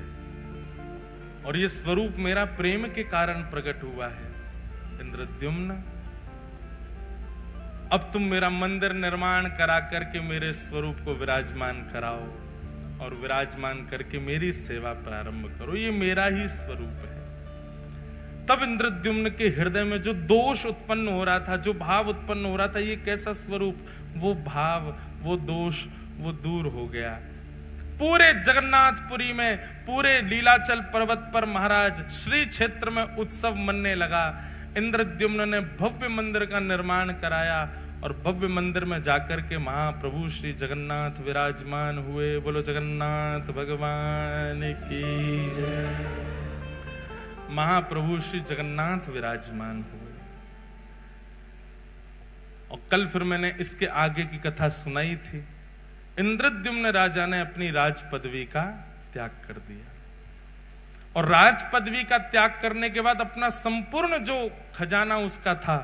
[SPEAKER 1] और ये स्वरूप मेरा प्रेम के कारण प्रकट हुआ है। इंद्रद्युम्न अब तुम मेरा मंदिर निर्माण करा करके मेरे स्वरूप को विराजमान कराओ और विराजमान करके मेरी सेवा प्रारंभ करो, ये मेरा ही स्वरूप है। तब इंद्रद्युम्न के हृदय में जो दोष उत्पन्न हो रहा था, जो भाव उत्पन्न हो रहा था, ये कैसा स्वरूप, वो भाव, वो दोष, वो दूर हो गया। पूरे जगन्नाथपुरी में, पूरे लीलाचल पर्वत पर महाराज श्री क्षेत्र में उत्सव मनने लगा। इंद्रद्युम्न ने भव्य मंदिर का निर्माण कराया और भव्य मंदिर में जाकर के महाप्रभु श्री जगन्नाथ विराजमान हुए। बोलो जगन्नाथ भगवान की जय। महाप्रभु श्री जगन्नाथ विराजमान हुए। और कल फिर मैंने इसके आगे की कथा सुनाई थी। इंद्रद्युम्न राजा ने अपनी राज पदवी का त्याग कर दिया और राज पदवी का त्याग करने के बाद अपना संपूर्ण जो खजाना उसका था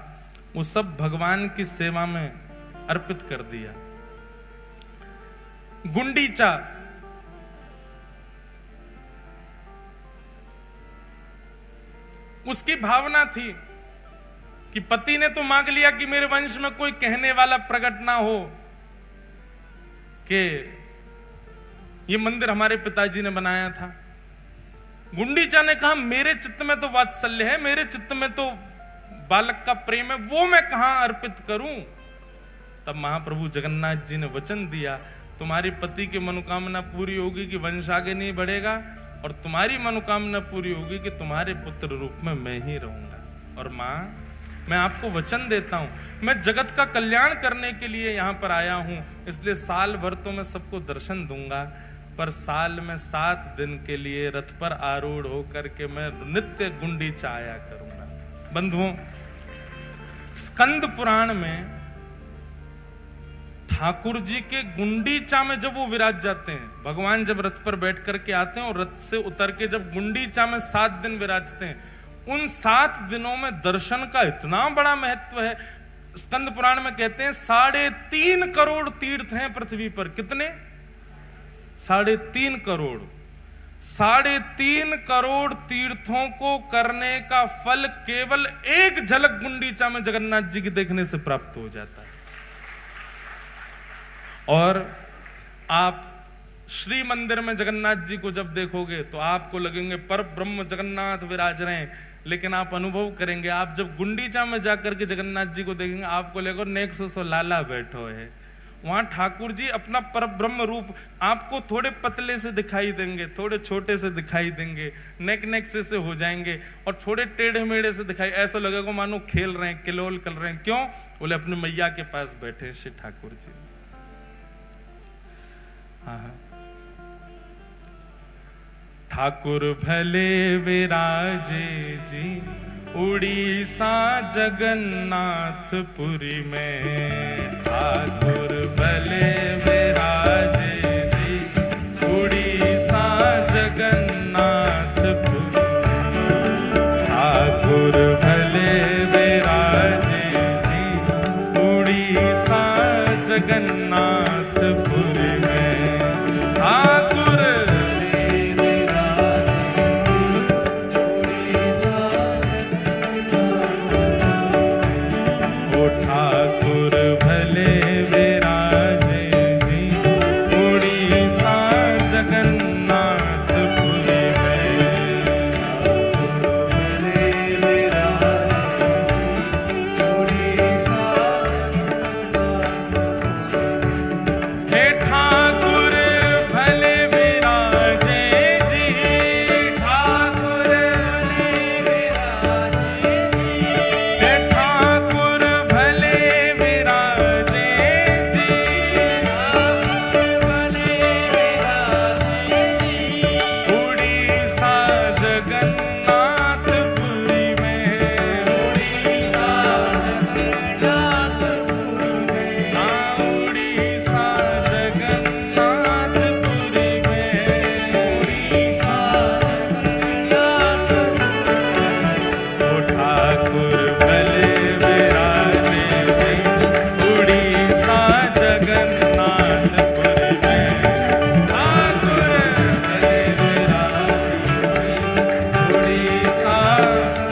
[SPEAKER 1] वो सब भगवान की सेवा में अर्पित कर दिया। गुंडीचा उसकी भावना थी कि पति ने तो मांग लिया कि मेरे वंश में कोई कहने वाला प्रकट ना हो कि ये मंदिर हमारे पिताजी ने बनाया था। गुंडीचा ने कहा मेरे चित्त में तो वात्सल्य है, मेरे चित्त में तो बालक का प्रेम है, वो मैं कहां अर्पित करूं। तब महाप्रभु जगन्नाथ जी ने वचन दिया, तुम्हारी पति की मनोकामना पूरी होगी कि वंश आगे नहीं बढ़ेगा, और तुम्हारी मनोकामना पूरी होगी कि तुम्हारे पुत्र रूप में मैं ही रहूंगा। और मां, मैं आपको वचन देता हूं, मैं जगत का कल्याण करने के लिए यहां पर आया हूं, इसलिए साल भर तो मैं सबको दर्शन दूंगा, पर साल में 7 दिन के लिए रथ पर आरूढ़ होकर के मैं नित्य गुंडीचा आया करूंगा। बंधुओं, स्कंद पुराण में ठाकुर जी के गुंडीचा में जब वो विराज जाते हैं, भगवान जब रथ पर बैठ करके आते हैं और रथ से उतर के जब गुंडीचा में 7 दिन विराजते हैं, उन 7 दिनों में दर्शन का इतना बड़ा महत्व है। स्कंद पुराण में कहते हैं 3.5 करोड़ तीर्थ हैं पृथ्वी पर। कितने? 3.5 करोड़। 3.5 करोड़ तीर्थों को करने का फल केवल एक झलक गुंडीचा में जगन्नाथ जी की देखने से प्राप्त हो जाता है। और आप श्री मंदिर में जगन्नाथ जी को जब देखोगे तो आपको लगेंगे पर ब्रह्म जगन्नाथ विराज रहे हैं, लेकिन आप अनुभव करेंगे, आप जब गुंडीचा में जाकर के जगन्नाथ जी को देखेंगे आपको लगेगा नेक सो लाला बैठो है। वहां ठाकुर जी अपना पर ब्रह्म रूप आपको थोड़े पतले से दिखाई देंगे, थोड़े छोटे से दिखाई देंगे, नेक से हो जाएंगे और थोड़े टेढ़े मेढ़े से दिखाई, ऐसा लगेगा मानो खेल रहे हैं, किलोल कर रहे हैं। क्यों? बोले अपनी मैया के पास बैठे श्री ठाकुर जी। हाँ, ठाकुर भले विराजे जी उड़ीसा जगन्नाथपुरी में, ठाकुर भले विराजे जी उड़ीसा जगन्नाथपुरी, ठाकुर भले विराजे जी उड़ीसा जगन्नाथपुरी में, ठाकुर ठाकुर भले विराजे जी उड़ीसा जगन्नाथपुरी में, हे ठाकुर भले विराजे जी, ठाकुर भले विराजे जी, हे ठाकुर भले विराजे जी, ठाकुर भले विराजे जी उड़ीसा जगन्नाथपुरी में, उड़ीसा जगन्नाथपुरी में, उड़ीसा जगन्नाथपुरी में, उड़ीसा जगन्नाथपुरी, ओ ठाकुर भले विराजे जी उड़ीसा जगन्नाथपुरी में, ठाकुर भले विराजे जी उड़ीसा,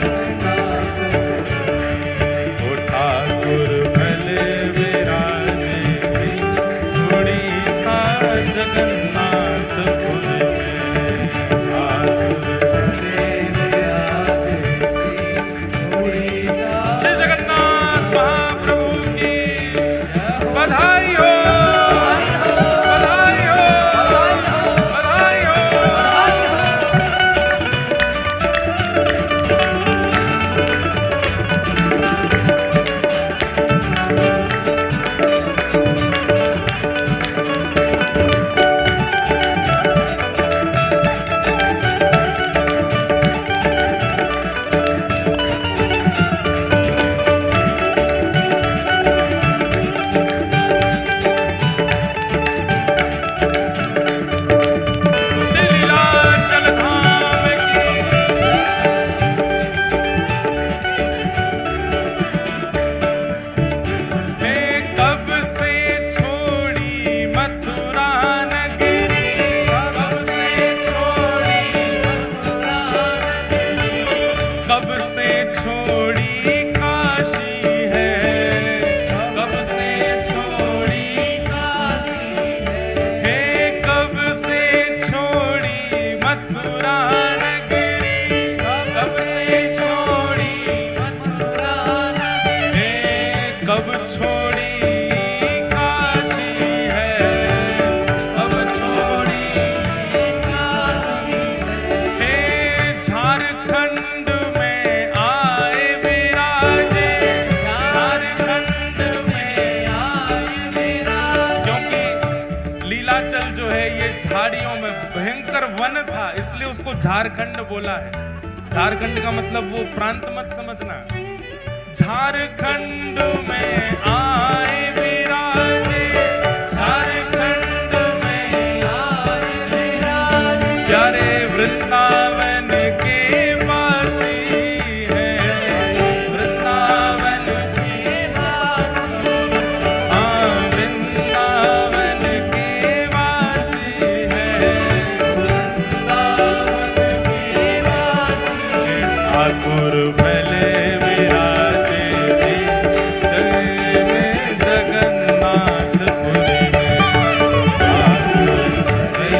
[SPEAKER 1] जगन्नाथपुरी में, ठाकुर भले विराजे जी उड़ीसा जगन्नाथपुरी में, ठाकुर भले विराजे जी उड़ीसा, श्री जगन्नाथ महाप्रभु की बधाई हो, बधाई हो, बधाई हो। श्री लीलाचल धाम की मैं कब से छोड़ी मथुरा नगरी, कब से छोड़ी मथुरा नगरी, कब से छोड़ी काशी है, कब से छोड़ी काशी है, कब से छोड़ी मथुरा नगरी, कब से छोड़ी मथुरा नगरी, कब छोड़ी काशी है, कब छोड़ी काशी है, झारखंड में आए विराजे, झारखंड में आए विराजे, क्योंकि लीलाचल जो है ये झाड़ियों में भयंकर वन था, इसलिए उसको झारखंड बोला है। झारखंड का मतलब वो प्रांत मत समझना। झारखंड में आए विराजे, झारखंड में आए विराजे, प्यारे वृंदावन के वासी हैं, वृंदावन के वासी, हाँ वृंदावन के वासी हैं, वृंदावन के वासी, ठाकुर भले विराजे जी जगन्नाथपुरी में, ठाकुर भले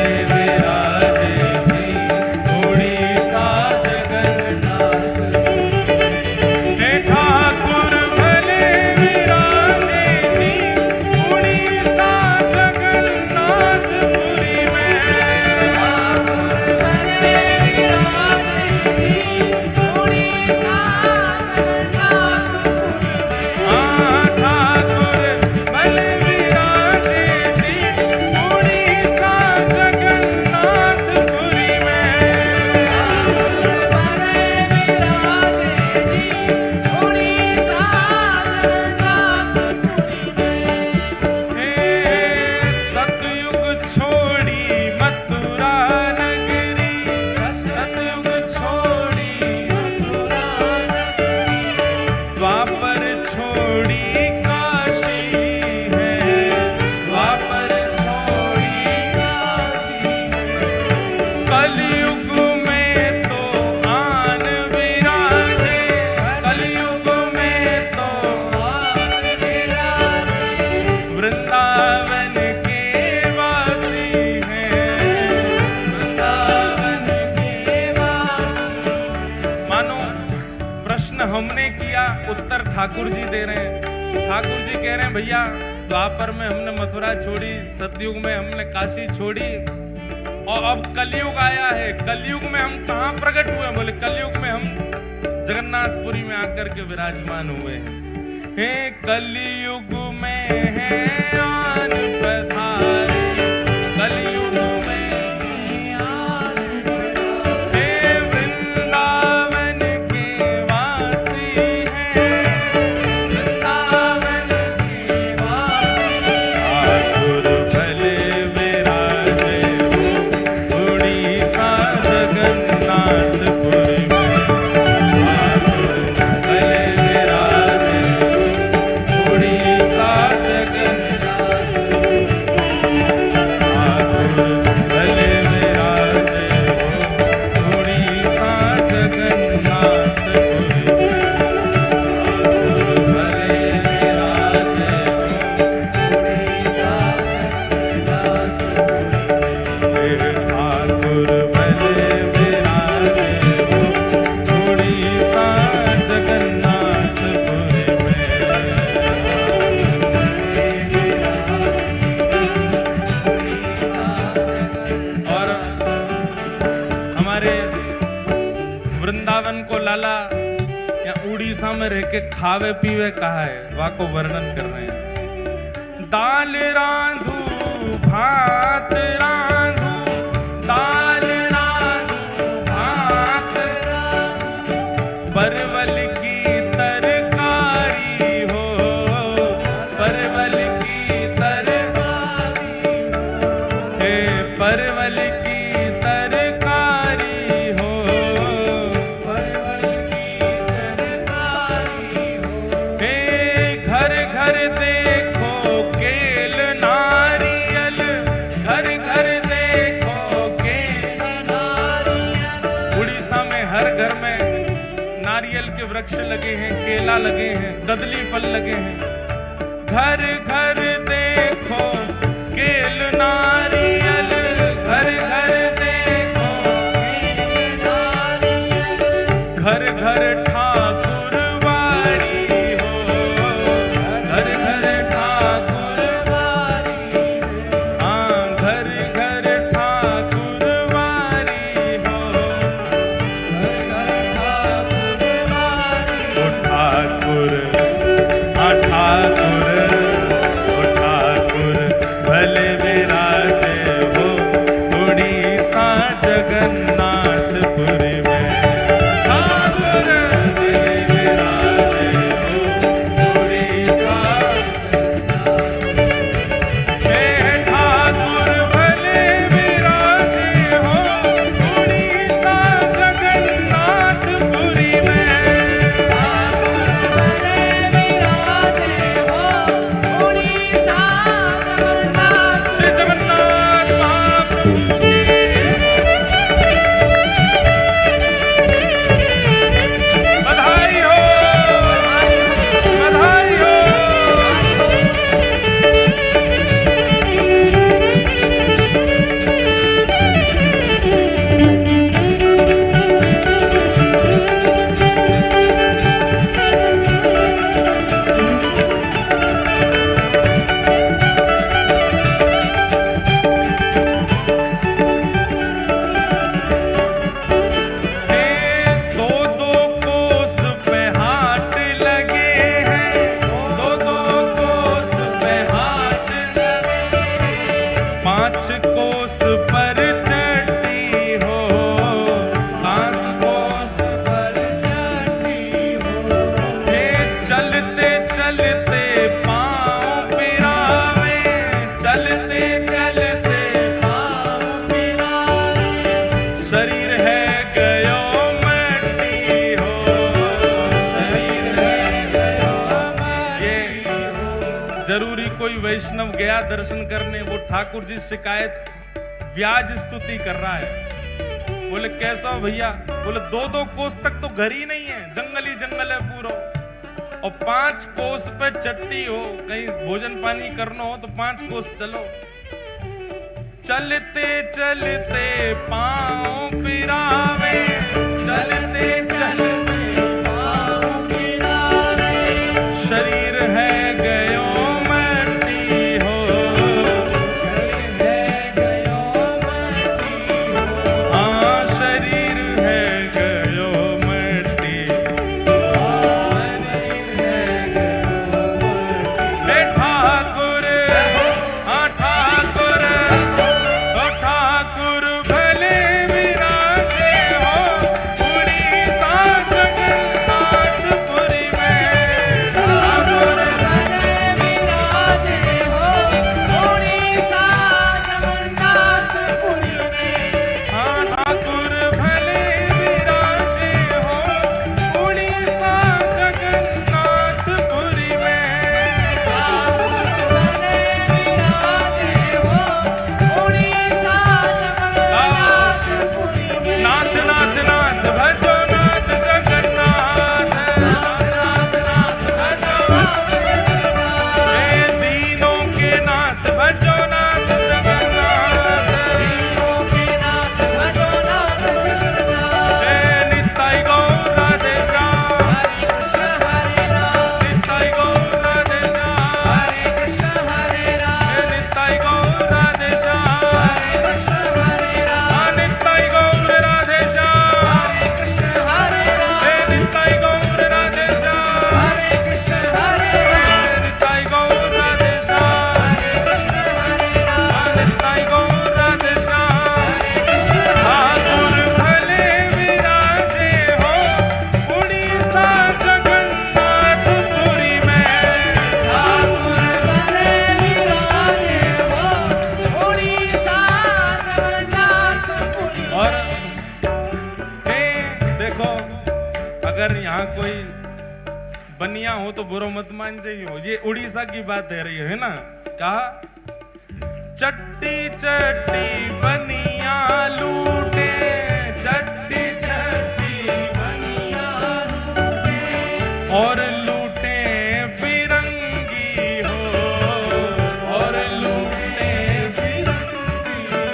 [SPEAKER 1] हमने किया, उत्तर ठाकुर जी दे रहे हैं। ठाकुर जी कह रहे हैं भैया द्वापर में हमने मथुरा छोड़ी, सतयुग में हमने काशी छोड़ी, और अब कलयुग आया है। कलयुग में हम कहाँ प्रकट हुए? बोले कलयुग में हम जगन्नाथपुरी में आकर के विराजमान हुए हैं। कलयुग में है आन पधारे, कलयुग में आन पधारे, हे वृंदावन के वासी हैं, वृंदावन के वासी। ठाकुर भले विराजे हो उड़ीसा जगन्नाथपुरी में, वृंदावन को लाला या उड़ीसा में रह के खावे पीवे कहा है, वा को वर्णन कर रहे हैं। दाल रांधू भात रांधू, दाल रांधू भात रांधू, परवल की तरकारी हो, परवल की तरकारी, हे परवल की नारियल के वृक्ष लगे हैं, केला लगे हैं, कदली फल लगे हैं। घर घर देखो केल नारियल, घर घर देखो केल नारियल, घर घर ठाकुर वारी हो, घर घर ठाकुर वारी, हाँ घर घर ठाकुर वारी हो, ठाकुर भले विराजे हो उड़ीसा जगन्नाथपुरी में, ठाकुर भले विराजे हो उड़ीसा, हे ठाकुर भले विराजे हो उड़ीसा जगन्नाथपुरी में, कोस पर चढ़ती हो, 5 कोस पर चढ़ती हो, हे चलते चलते पाँव पिरावे, चलते चलते पाँव पिरावे, शरीर है गयो मट्टी हो, शरीर है गयो मट्टी हो। जरूरी कोई वैष्णव गया दर्शन करने, वो ठाकुर जी शिकायत व्याज स्तुति कर रहा है। बोले कैसा हो भैया? बोले 2-2 कोस तक तो घर ही नहीं है, जंगल ही जंगल है पूरा, और 5 कोस पे चट्टी हो, कहीं भोजन पानी करना हो तो 5 कोस चलो। चलते चलते पाँव पिरावे, चलते चलते पाँव अगर यहाँ कोई बनिया हो तो बुरा मत मान जाइए, ये उड़ीसा की बात है रही है ना। कहा चट्टी चट्टी बनिया लूटे, चट्टी चट्टी बनिया लूटे और लूटे फिरंगी हो, और लूटे फिरंगी हो,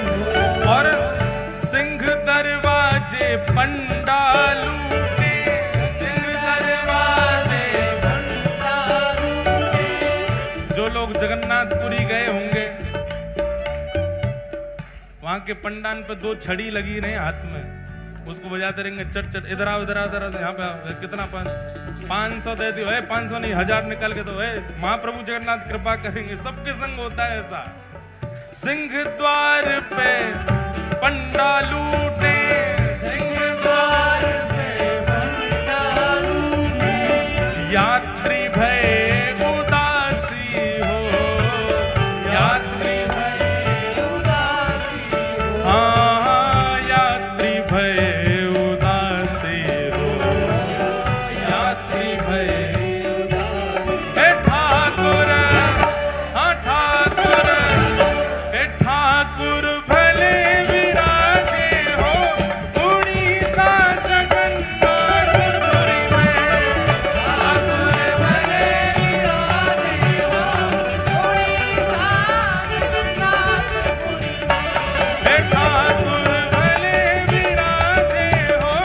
[SPEAKER 1] और सिंह दरवाजे पंडा लूटे, सिंह दरवाजे पंडा लूटे। जो लोग जगन्नाथपुरी गए होंगे, वहां के पंडान पे 2 छड़ी लगी रहे हाथ में, उसको बजाते रहेंगे चट चट, इधर आओ इधर आओ इधर आओ, यहाँ पे आओ, कितना 500 दे दियो, 500 नहीं 1000 निकल के तो महाप्रभु जगन्नाथ कृपा करेंगे। सबके संग होता है ऐसा। सिंह द्वार पे पंडा लूटे, सिंह द्वार पे पंडा लूटे, यात्री भय उदासी हो, यात्री भय उदासी हो, हाँ यात्री भय उदासी हो, यात्री भय उदासी। हे ठाकुर, हाँ ठाकुर, हे ठाकुर भले विराजे हो उड़ीसा जगन्नाथपुरी में, ठाकुर भले विराजे हो उड़ीसा जगन्नाथपुरी में, हे ठाकुर भले विराजे हो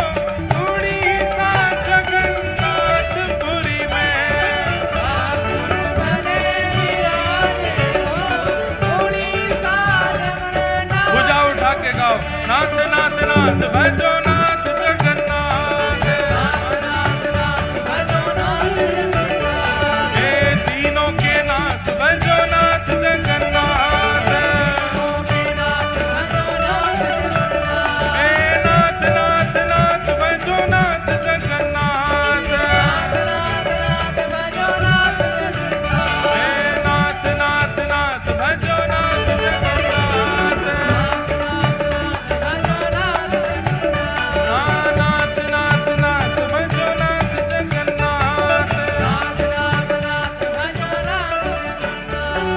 [SPEAKER 1] उड़ीसा जगन्नाथपुरी में, ठाकुर भले विराजे हो उड़ीसा जगन्नाथ। भुजा उठा के गाओ, नाथ नाथ नाथ भजो नाथ जगन्नाथ, नाथ नाथ नाथ भजो नाथ जगन्नाथ, हे तीनों के नाथ भजो नाथ जगन्नाथ, तीनों के नाथ भजो नाथ जगन्नाथ, हे नाथ नाथ नाथ भजो नाथ जगन्नाथ, नाथ नाथ नाथ भजो नाथ जगन्नाथ, हे नाथ नाथ नाथ भजो नाथ जगन्नाथ, नाथ नाथ नाथ भजो नाथ जगन्नाथ, नाथ नाथ नाथ भजो नाथ जगन्नाथ।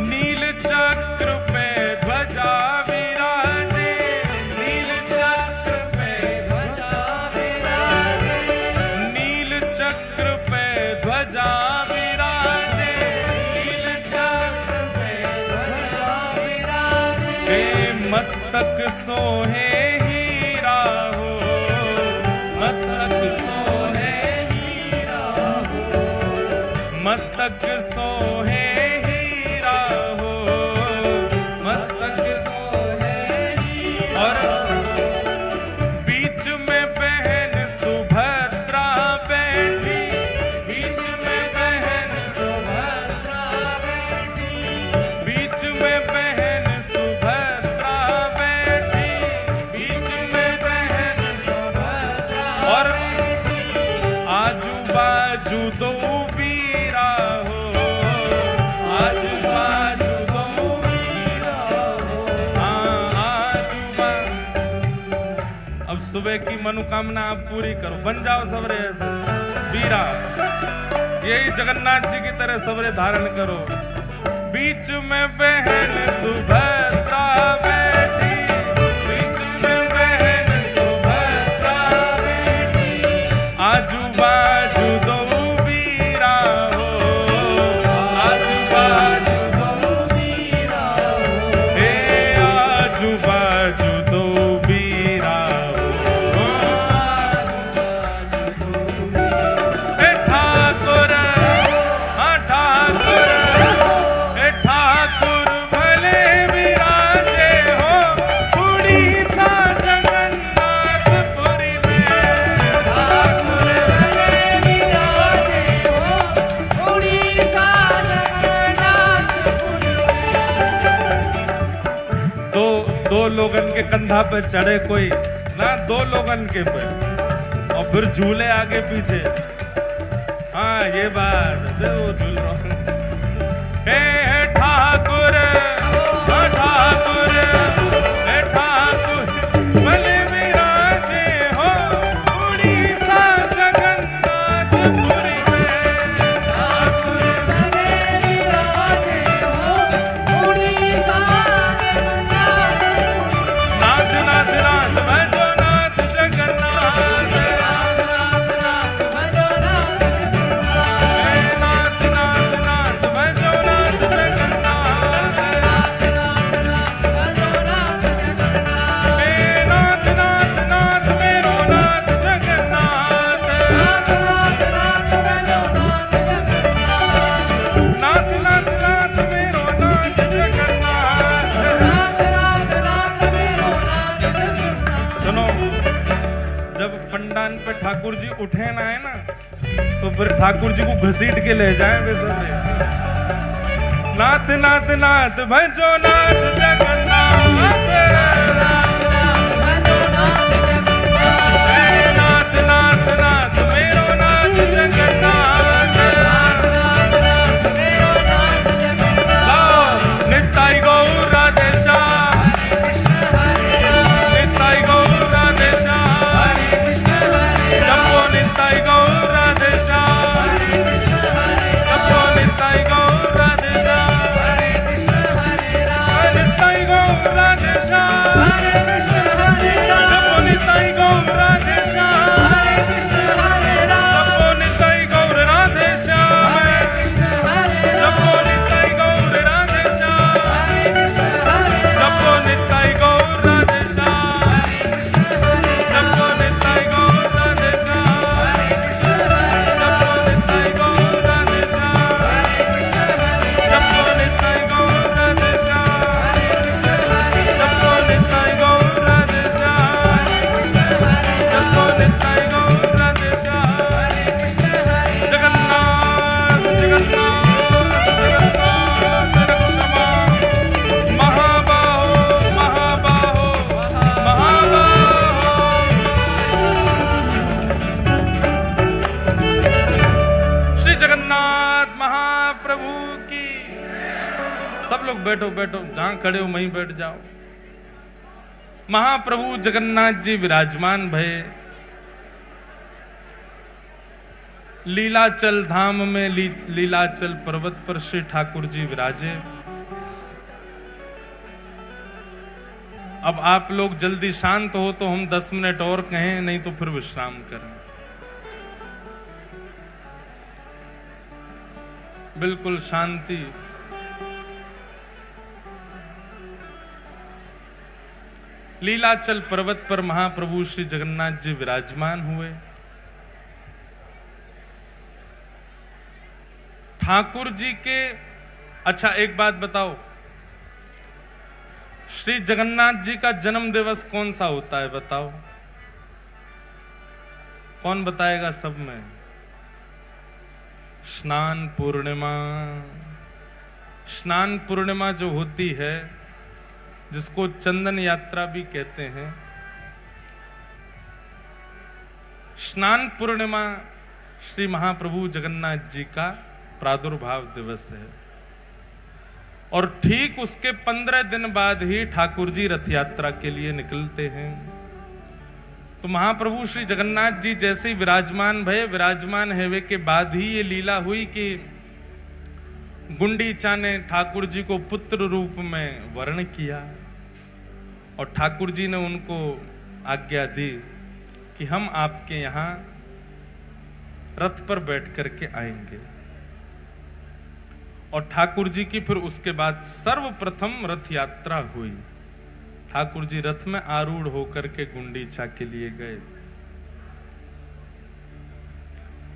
[SPEAKER 1] नील चक्र पे ध्वजा विराजे, नील चक्र पे ध्वजा विराजे, नील चक्र पे ध्वजा विराजे, नील चक्र पे ध्वजा विराजे, हे मस्तक सोहे हीरा हो, मस्तक सोहे हीरा हो, मस्तक सोहे हीरा हो, मस्तक सोहे हीरा, और बीच में बहन सुभद्रा बैठी, बीच में बहन सुभद्रा बैठी, बीच में बहन सुभद्रा बैठी, बीच में बहन सुभद्रा, और आजू बाजू 2 बीरा हो, आजू बाजू 2 बीरा हो, हाँ आजू बाजू। अब सुबह की मनोकामना आप पूरी करो, बन जाओ सबरे ऐसे बीरा, यही जगन्नाथ जी की तरह सबरे धारण करो। बीच में बहन सुभद्रा बैठी, बीच में बहन सुभद्रा बैठी, आजू बाजू 2 बीरा हो, आजू बाजू 2 बीरा हो, हे आजू बाजू 2 बीरा हो, हे ठाकुर, हाँ ठाकुर, हे ठाकुर भले विराजे हो उड़ीसा जगन्नाथपुरी में, ठाकुर भले विराजे हो उड़ीसा जगन्नाथपुरी में। दो लोगन के कंधा पे चढ़े कोई ना, 2 लोगन के पे, और फिर झूले आगे पीछे, हाँ ये बात वो झूल रहा हूँ। हे ठाकुर, हाँ ठाकुर, हे ठाकुर भले विराजे हो उड़ीसा ठाकुर जी उठे ना है ना, तो फिर ठाकुर जी को घसीट के ले जाए बेसब्रे। नाथ नाथ नाथ भजो नाथ जगन्नाथ, नाथ नाथ नाथ मेरो नाथ जगन्नाथ, निताई गौर राधेशा, निताई गौर राधेशा, जपो निताई गौर राधेशा, जपो निताई गौर राधेशा, निताई गौर राधेशा, जपो निताई गौर राधेशा, जपो निताई गौर राधेशा, जपो निताई गौर राधेशा, जपो निताई गौर राधेशा, जपो निताई गौर राधेशा, जपो निताई गौर राधेशा, जपो निताई गौर राधेशा, जपो निताई गौर राधेशा, जपो निताई गौर राधेशा। जगन्नाथ जगन्नाथ जगन्नाथ रक्षमा, महाबाहो महाबाहो महाबाहो। श्री जगन्नाथ महाप्रभु की। सब लोग बैठो बैठो, जहां खड़े हो वहीं बैठ जाओ। महाप्रभु जगन्नाथ जी विराजमान भये लीलाचल धाम में। लीलाचल पर्वत पर श्री ठाकुर जी विराजे। अब आप लोग जल्दी शांत हो तो हम 10 मिनट और कहें, नहीं तो फिर विश्राम करें। बिल्कुल शांति। लीलाचल पर्वत पर महाप्रभु श्री जगन्नाथ जी विराजमान हुए। ठाकुर जी के, अच्छा एक बात बताओ, श्री जगन्नाथ जी का जन्म दिवस कौन सा होता है बताओ? कौन बताएगा सब में? स्नान पूर्णिमा। स्नान पूर्णिमा जो होती है, जिसको चंदन यात्रा भी कहते हैं, स्नान पूर्णिमा श्री महाप्रभु जगन्नाथ जी का प्रादुर्भाव दिवस है। और ठीक उसके 15 दिन बाद ही ठाकुर जी रथ यात्रा के लिए निकलते हैं। तो महाप्रभु श्री जगन्नाथ जी जैसे ही विराजमान भये, विराजमान हेवे के बाद ही ये लीला हुई कि गुंडीचा ने ठाकुर जी को पुत्र रूप में वर्ण किया और ठाकुर जी ने उनको आज्ञा दी कि हम आपके यहां रथ पर बैठ करके आएंगे। और ठाकुर जी की फिर उसके बाद सर्वप्रथम रथ यात्रा हुई। ठाकुर जी रथ में आरूढ़ होकर के गुंडीचा के लिए गए।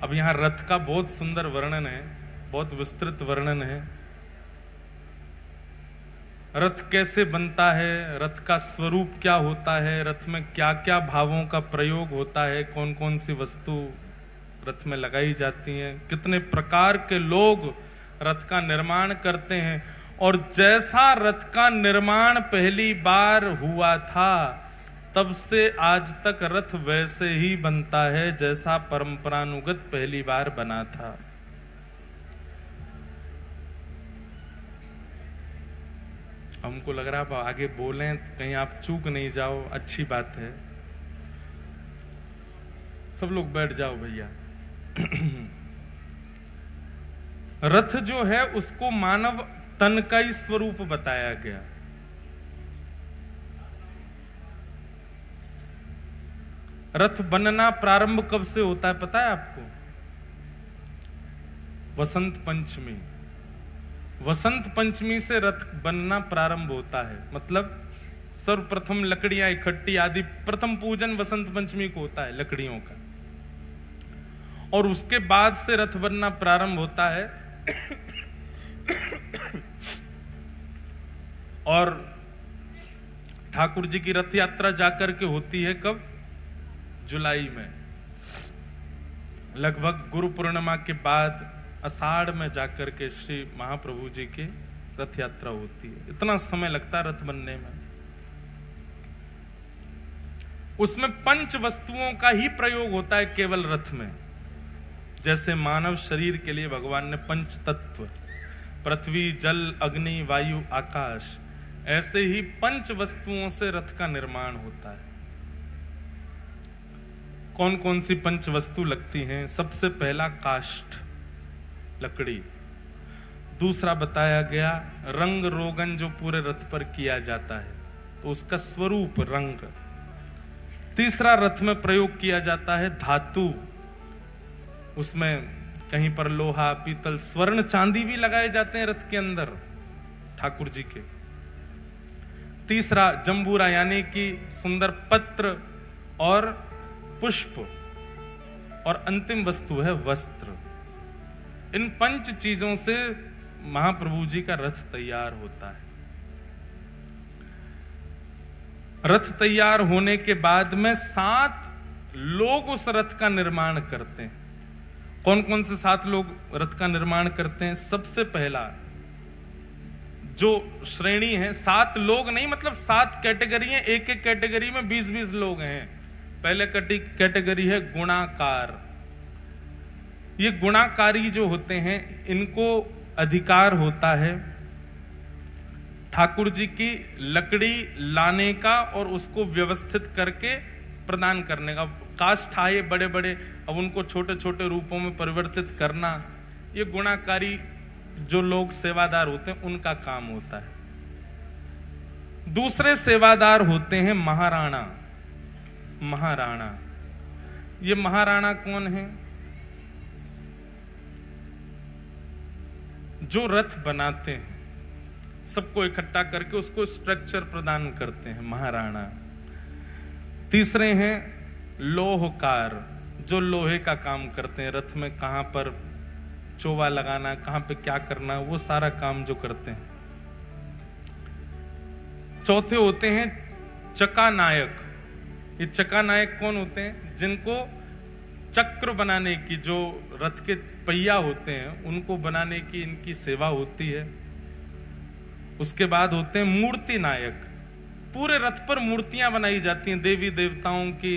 [SPEAKER 1] अब यहां रथ का बहुत सुंदर वर्णन है, बहुत विस्तृत वर्णन है। रथ कैसे बनता है, रथ का स्वरूप क्या होता है, रथ में क्या क्या भावों का प्रयोग होता है, कौन कौन सी वस्तु रथ में लगाई जाती हैं, कितने प्रकार के लोग रथ का निर्माण करते हैं। और जैसा रथ का निर्माण पहली बार हुआ था, तब से आज तक रथ वैसे ही बनता है जैसा परंपरानुगत पहली बार बना था। हमको लग रहा है आगे बोलें कहीं आप चूक नहीं जाओ, अच्छी बात है। सब लोग बैठ जाओ भैया। रथ जो है उसको मानव तन का ही स्वरूप बताया गया। रथ बनना प्रारंभ कब से होता है पता है आपको? वसंत पंचमी। वसंत पंचमी से रथ बनना प्रारंभ होता है। मतलब सर्वप्रथम लकड़ियां इकट्ठी आदि, प्रथम पूजन वसंत पंचमी को होता है लकड़ियों का, और उसके बाद से रथ बनना प्रारंभ होता है। और ठाकुर जी की रथ यात्रा जाकर के होती है कब? जुलाई में। लगभग गुरु पूर्णिमा के बाद आषाढ़ में जाकर के श्री महाप्रभु जी की रथ यात्रा होती है। इतना समय लगता है रथ बनने में। उसमें पंच वस्तुओं का ही प्रयोग होता है केवल रथ में। जैसे मानव शरीर के लिए भगवान ने पंच तत्व, पृथ्वी, जल, अग्नि, वायु, आकाश, ऐसे ही पंच वस्तुओं से रथ का निर्माण होता है। कौन कौन सी पंच वस्तु लगती हैं? सबसे पहला काष्ठ, लकड़ी। दूसरा बताया गया रंग रोगन, जो पूरे रथ पर किया जाता है तो उसका स्वरूप रंग। तीसरा रथ में प्रयोग किया जाता है धातु, उसमें कहीं पर लोहा, पीतल, स्वर्ण, चांदी भी लगाए जाते हैं रथ के अंदर ठाकुर जी के। तीसरा जंबूरा, यानी कि सुंदर पत्र और पुष्प। और अंतिम वस्तु है वस्त्र। इन पंच चीजों से महाप्रभु जी का रथ तैयार होता है। रथ तैयार होने के बाद में 7 लोग उस रथ का निर्माण करते हैं। कौन कौन से 7 लोग रथ का निर्माण करते हैं? सबसे पहला जो श्रेणी है, 7 लोग नहीं, मतलब 7 कैटेगरी है। एक एक कैटेगरी में 20-20 लोग हैं। पहले कैटेगरी है गुणाकार। ये गुणाकारी जो होते हैं, इनको अधिकार होता है ठाकुर जी की लकड़ी लाने का और उसको व्यवस्थित करके प्रदान करने का। काष्ठ आए बड़े बड़े, अब उनको छोटे छोटे रूपों में परिवर्तित करना, ये गुणाकारी जो लोग सेवादार होते हैं उनका काम होता है। दूसरे सेवादार होते हैं महाराणा। महाराणा, ये महाराणा कौन है? जो रथ बनाते हैं, सबको इकट्ठा करके उसको स्ट्रक्चर प्रदान करते हैं, महाराणा। तीसरे हैं लोहकार, जो लोहे का काम करते हैं, रथ में कहां पर चोवा लगाना, कहां पे क्या करना, वो सारा काम जो करते हैं। चौथे होते हैं चका नायक। ये चका नायक कौन होते हैं? जिनको चक्र बनाने की, जो रथ के पहिया होते हैं उनको बनाने की इनकी सेवा होती है। उसके बाद होते हैं मूर्ति नायक। पूरे रथ पर मूर्तियां बनाई जाती हैं, देवी देवताओं की,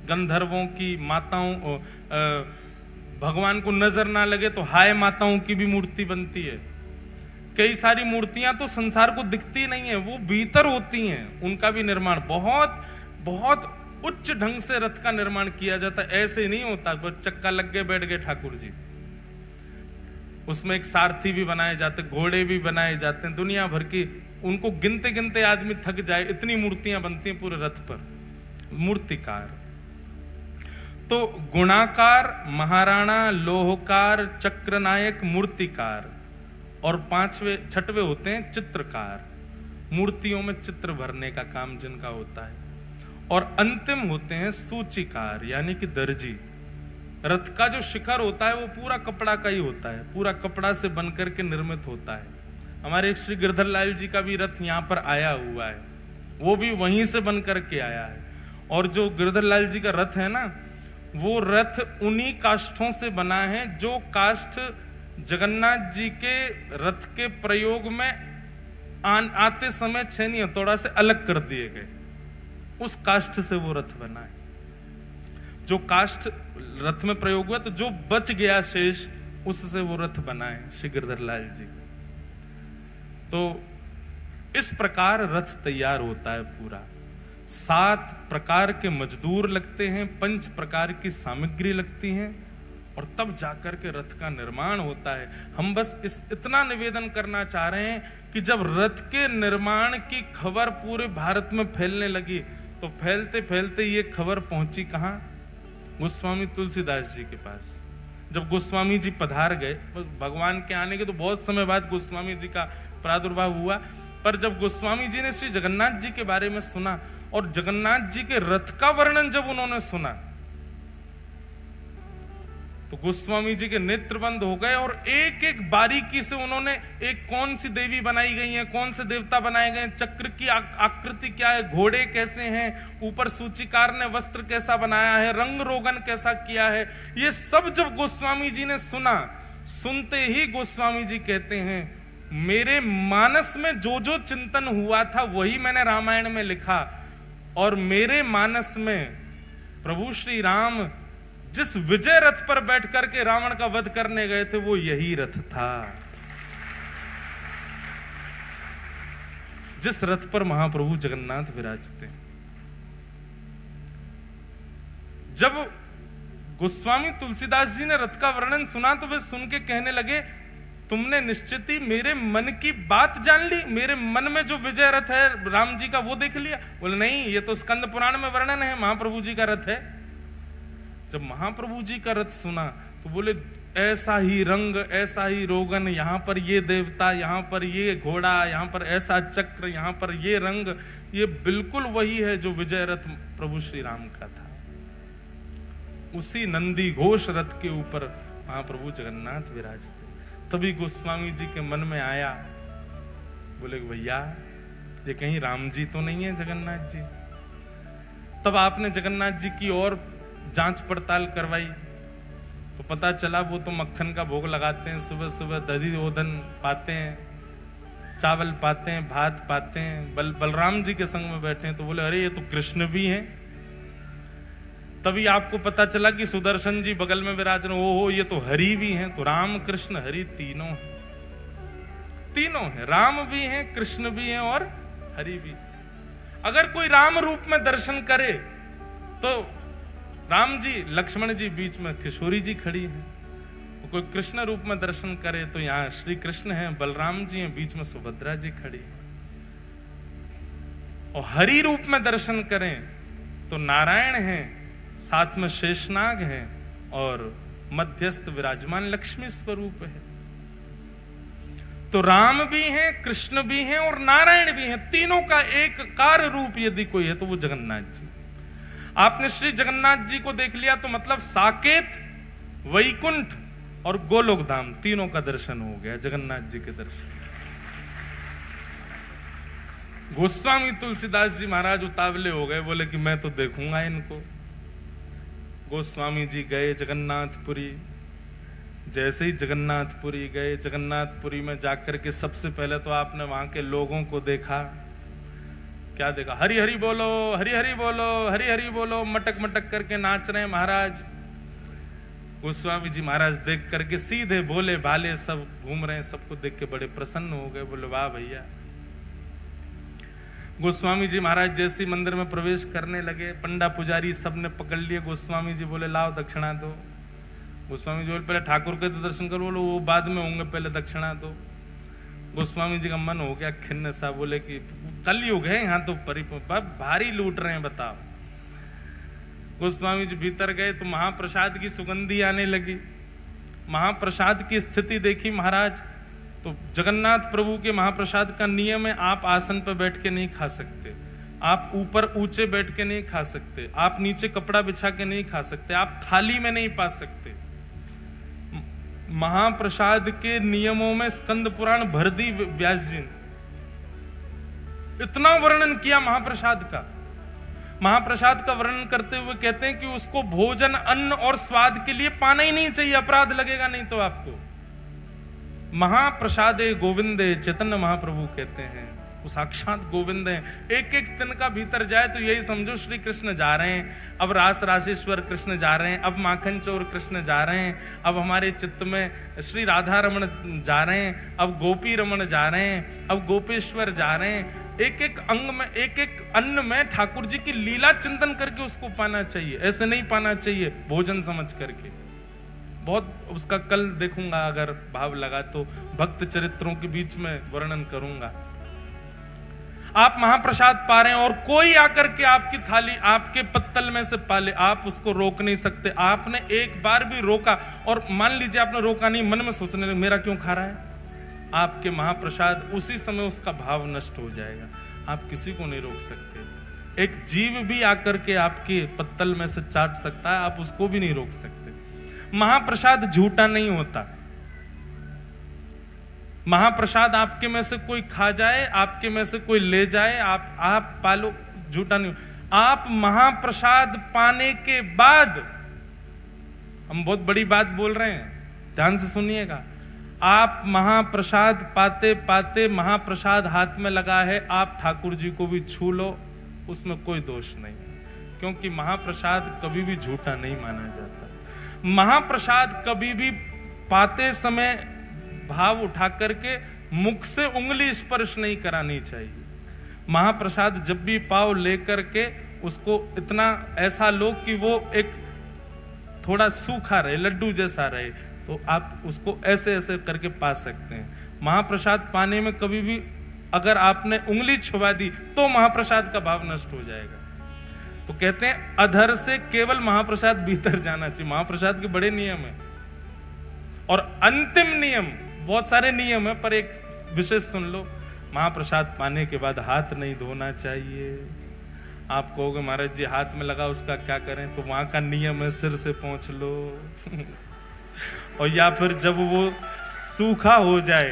[SPEAKER 1] गंधर्वों की, माताओं, भगवान को नजर ना लगे तो हाय माताओं की भी मूर्ति बनती है। कई सारी मूर्तियां तो संसार को दिखती नहीं है, वो भीतर होती हैं। उनका भी निर्माण बहुत बहुत उच्च ढंग से रथ का निर्माण किया जाता है। ऐसे नहीं होता बस चक्का लग गए बैठ गए ठाकुर जी। उसमें एक सारथी भी बनाए जाते, घोड़े भी बनाए जाते हैं, दुनिया भर की, उनको गिनते गिनते आदमी थक जाए, इतनी मूर्तियां बनती हैं पूरे रथ पर। मूर्तिकार। तो गुणाकार, महाराणा, लोहकार, चक्रनायक, मूर्तिकार। और 6वें होते हैं चित्रकार, मूर्तियों में चित्र भरने का काम जिनका होता है। और अंतिम होते हैं सूचीकार, यानी कि दर्जी। रथ का जो शिखर होता है वो पूरा कपड़ा का ही होता है, पूरा कपड़ा से बनकर के निर्मित होता है। हमारे एक श्री गिरधर लाल जी का भी रथ यहाँ पर आया हुआ है, वो भी वहीं से बन करके आया है। और जो गिरधर लाल जी का रथ है ना, वो रथ उन्हीं काष्ठों से बना है जो काष्ठ जगन्नाथ जी के रथ के प्रयोग में आते समय छेनी हथौड़ा से अलग कर दिए गए, उस काष्ठ से वो रथ बना है। जो काष्ठ रथ में प्रयोग हुआ तो जो बच गया शेष, उससे वो रथ बना है श्री गिरधर लाल जी। तो इस प्रकार रथ तैयार होता है पूरा। 7 प्रकार के मजदूर लगते हैं, 5 प्रकार की सामग्री लगती हैं, और तब जाकर के रथ का निर्माण होता है। हम बस इतना निवेदन करना चाह रहे हैं कि जब रथ के निर्माण की खबर पूरे भारत में फैलने लगी तो फैलते फैलते ये खबर पहुंची कहां? गोस्वामी तुलसीदास जी के पास। जब गोस्वामी जी पधार गए, भगवान के आने के तो बहुत समय बाद गोस्वामी जी का प्रादुर्भाव हुआ, पर जब गोस्वामी जी ने श्री जगन्नाथ जी के बारे में सुना और जगन्नाथ जी के रथ का वर्णन जब उन्होंने सुना तो गोस्वामी जी के नेत्र बंद हो गए और एक एक बारीकी से उन्होंने एक कौन सी देवी बनाई गई है, कौन से देवता बनाए गए, चक्र की आकृति क्या है, घोड़े कैसे हैं, ऊपर सूचीकार ने वस्त्र कैसा बनाया है, रंग रोगन कैसा किया है, ये सब जब गोस्वामी जी ने सुना, सुनते ही गोस्वामी जी कहते हैं मेरे मानस में जो जो चिंतन हुआ था वही मैंने रामायण में लिखा, और मेरे मानस में प्रभु श्री राम जिस विजय रथ पर बैठ करके रावण का वध करने गए थे वो यही रथ था, जिस रथ पर महाप्रभु जगन्नाथ विराजते। जब गोस्वामी तुलसीदास जी ने रथ का वर्णन सुना तो वे सुन के कहने लगे तुमने निश्चित ही मेरे मन की बात जान ली, मेरे मन में जो विजय रथ है राम जी का वो देख लिया। बोले नहीं, ये तो स्कंद पुराण में वर्णन है, महाप्रभु जी का रथ है। जब महाप्रभु जी का रथ सुना तो बोले ऐसा ही रंग, ऐसा ही रोगन, यहाँ पर ये देवता, यहाँ पर ये घोड़ा, यहाँ पर ऐसा चक्र, यहाँ पर ये रंग, ये बिल्कुल वही है जो विजय रथ प्रभु श्री राम का था। उसी नंदी घोष रथ के ऊपर महाप्रभु जगन्नाथ विराजते। तभी गोस्वामी जी के मन में आया, बोले भैया ये कहीं राम जी तो नहीं है जगन्नाथ जी। तब आपने जगन्नाथ जी की और जांच पड़ताल करवाई तो पता चला वो तो मक्खन का भोग लगाते हैं, सुबह सुबह दधी ओदन पाते हैं, चावल पाते हैं, भात पाते हैं, बलराम जी के संग में बैठे हैं। तो बोले अरे ये तो कृष्ण भी हैं। तभी आपको पता चला कि सुदर्शन जी बगल में विराज रहे, ओहो ये तो हरि भी हैं। तो राम कृष्ण हरि तीनों हैं, राम भी हैं, कृष्ण भी हैं और हरि भी। अगर कोई राम रूप में दर्शन करे तो राम जी, लक्ष्मण जी बीच में किशोरी जी खड़ी हैं। कोई कृष्ण रूप में दर्शन करे तो यहाँ श्री कृष्ण हैं, बलराम जी हैं, बीच में सुभद्रा जी खड़ी हैं। और हरि रूप में दर्शन करें तो नारायण हैं, साथ में शेषनाग हैं और मध्यस्थ विराजमान लक्ष्मी स्वरूप है। तो राम भी हैं, कृष्ण भी हैं और नारायण भी हैं। तीनों का एक कार रूप यदि कोई है तो वो जगन्नाथ जी। आपने श्री जगन्नाथ जी को देख लिया तो मतलब साकेत, वैकुंठ और गोलोक धाम तीनों का दर्शन हो गया, जगन्नाथ जी के दर्शन। गोस्वामी तुलसीदास जी महाराज उतावले हो गए, बोले कि मैं तो देखूंगा इनको। गोस्वामी जी गए जगन्नाथपुरी। जैसे ही जगन्नाथपुरी गए, जगन्नाथपुरी में जाकर के सबसे पहले तो आपने वहां के लोगों को देखा। क्या देखा? हरि हरि बोलो, हरि हरि बोलो, हरि हरि बोलो, मटक मटक करके नाच रहे हैं महाराज। गोस्वामी जी महाराज देख करके सीधे भोले भाले सब घूम रहे हैं, सबको देख के बड़े प्रसन्न हो गए। बोले वाह भैया। गोस्वामी जी महाराज जैसे ही मंदिर में प्रवेश करने लगे, पंडा पुजारी सब ने पकड़ लिए। गोस्वामी जी बोले लाओ दक्षिणा दो। गोस्वामी जी बोले पहले ठाकुर के तो दर्शन करो। बोलो वो बाद में होंगे, पहले दक्षिणा दो। गोस्वामी जी का मन हो गया खिन्न सा, बोले कि कलयुग है यहाँ तो भारी लूट रहे हैं, बताओ। गोस्वामी जी भीतर गए तो महाप्रसाद की सुगंधी आने लगी। महाप्रसाद की स्थिति देखी महाराज तो जगन्नाथ प्रभु के महाप्रसाद का नियम है, आप आसन पर बैठ के नहीं खा सकते, आप ऊपर ऊंचे बैठ के नहीं खा सकते, आप नीचे कपड़ा बिछा के नहीं खा सकते, आप थाली में नहीं पा सकते। महाप्रसाद के नियमों में स्कंद पुराण भर दी व्यास जी ने। इतना वर्णन किया महाप्रसाद का। महाप्रसाद का वर्णन करते हुए कहते हैं कि उसको भोजन, अन्न और स्वाद के लिए पाना ही नहीं चाहिए, अपराध लगेगा नहीं तो आपको। महाप्रसादे गोविंदे, चैतन्य महाप्रभु कहते हैं वो साक्षात गोविंद हैं। एक एक तिनका भीतर जाए तो यही समझो श्री कृष्ण जा रहे हैं, अब रास राशेश्वर कृष्ण जा रहे हैं, अब माखन चोर कृष्ण जा रहे हैं, अब हमारे चित्त में श्री राधा रमण जा रहे हैं, अब गोपी रमण जा रहे हैं, अब गोपेश्वर जा रहे हैं। एक एक अंग में, एक एक अन्न में ठाकुर जी की लीला चिंतन करके उसको पाना चाहिए, ऐसे नहीं पाना चाहिए भोजन समझ करके। बहुत उसका कल देखूंगा, अगर भाव लगा तो भक्त चरित्रों के बीच में वर्णन करूंगा। आप महाप्रसाद पा रहे हैं और कोई आकर के आपकी थाली, आपके पत्तल में से पाले, आप उसको रोक नहीं सकते। आपने एक बार भी रोका और मान लीजिए आपने रोका नहीं, मन में सोचने लगे मेरा क्यों खा रहा है, आपके महाप्रसाद उसी समय उसका भाव नष्ट हो जाएगा। आप किसी को नहीं रोक सकते। एक जीव भी आकर के आपके पत्तल में से चाट सकता है, आप उसको भी नहीं रोक सकते। महाप्रसाद झूठा नहीं होता। महाप्रसाद आपके में से कोई खा जाए, आपके में से कोई ले जाए, आप पालो, झूठा नहीं। आप महाप्रसाद पाने के बाद, हम बहुत बड़ी बात बोल रहे हैं, ध्यान से सुनिएगा, आप महाप्रसाद पाते पाते महाप्रसाद हाथ में लगा है, आप ठाकुर जी को भी छू लो, उसमें कोई दोष नहीं है, क्योंकि महाप्रसाद कभी भी झूठा नहीं माना जाता। महाप्रसाद कभी भी पाते समय भाव उठा करके मुख से उंगली स्पर्श नहीं करानी चाहिए। महाप्रसाद जब भी पाव लेकर के उसको इतना ऐसा लो कि वो एक थोड़ा सूखा रहे, लड्डू जैसा रहे, तो आप उसको ऐसे ऐसे करके पा सकते हैं। महाप्रसाद पाने में कभी भी अगर आपने उंगली छुपा दी तो महाप्रसाद का भाव नष्ट हो जाएगा। तो कहते हैं अधर से केवल महाप्रसाद भीतर जाना चाहिए। महाप्रसाद के बड़े नियम है और अंतिम नियम, बहुत सारे नियम है पर एक विशेष सुन लो, महाप्रसाद पाने के बाद हाथ नहीं धोना चाहिए। आप कहोगे महाराज जी हाथ में लगा उसका क्या करें, तो वहां का नियम है सिर से पोंछ लो और या फिर जब वो सूखा हो जाए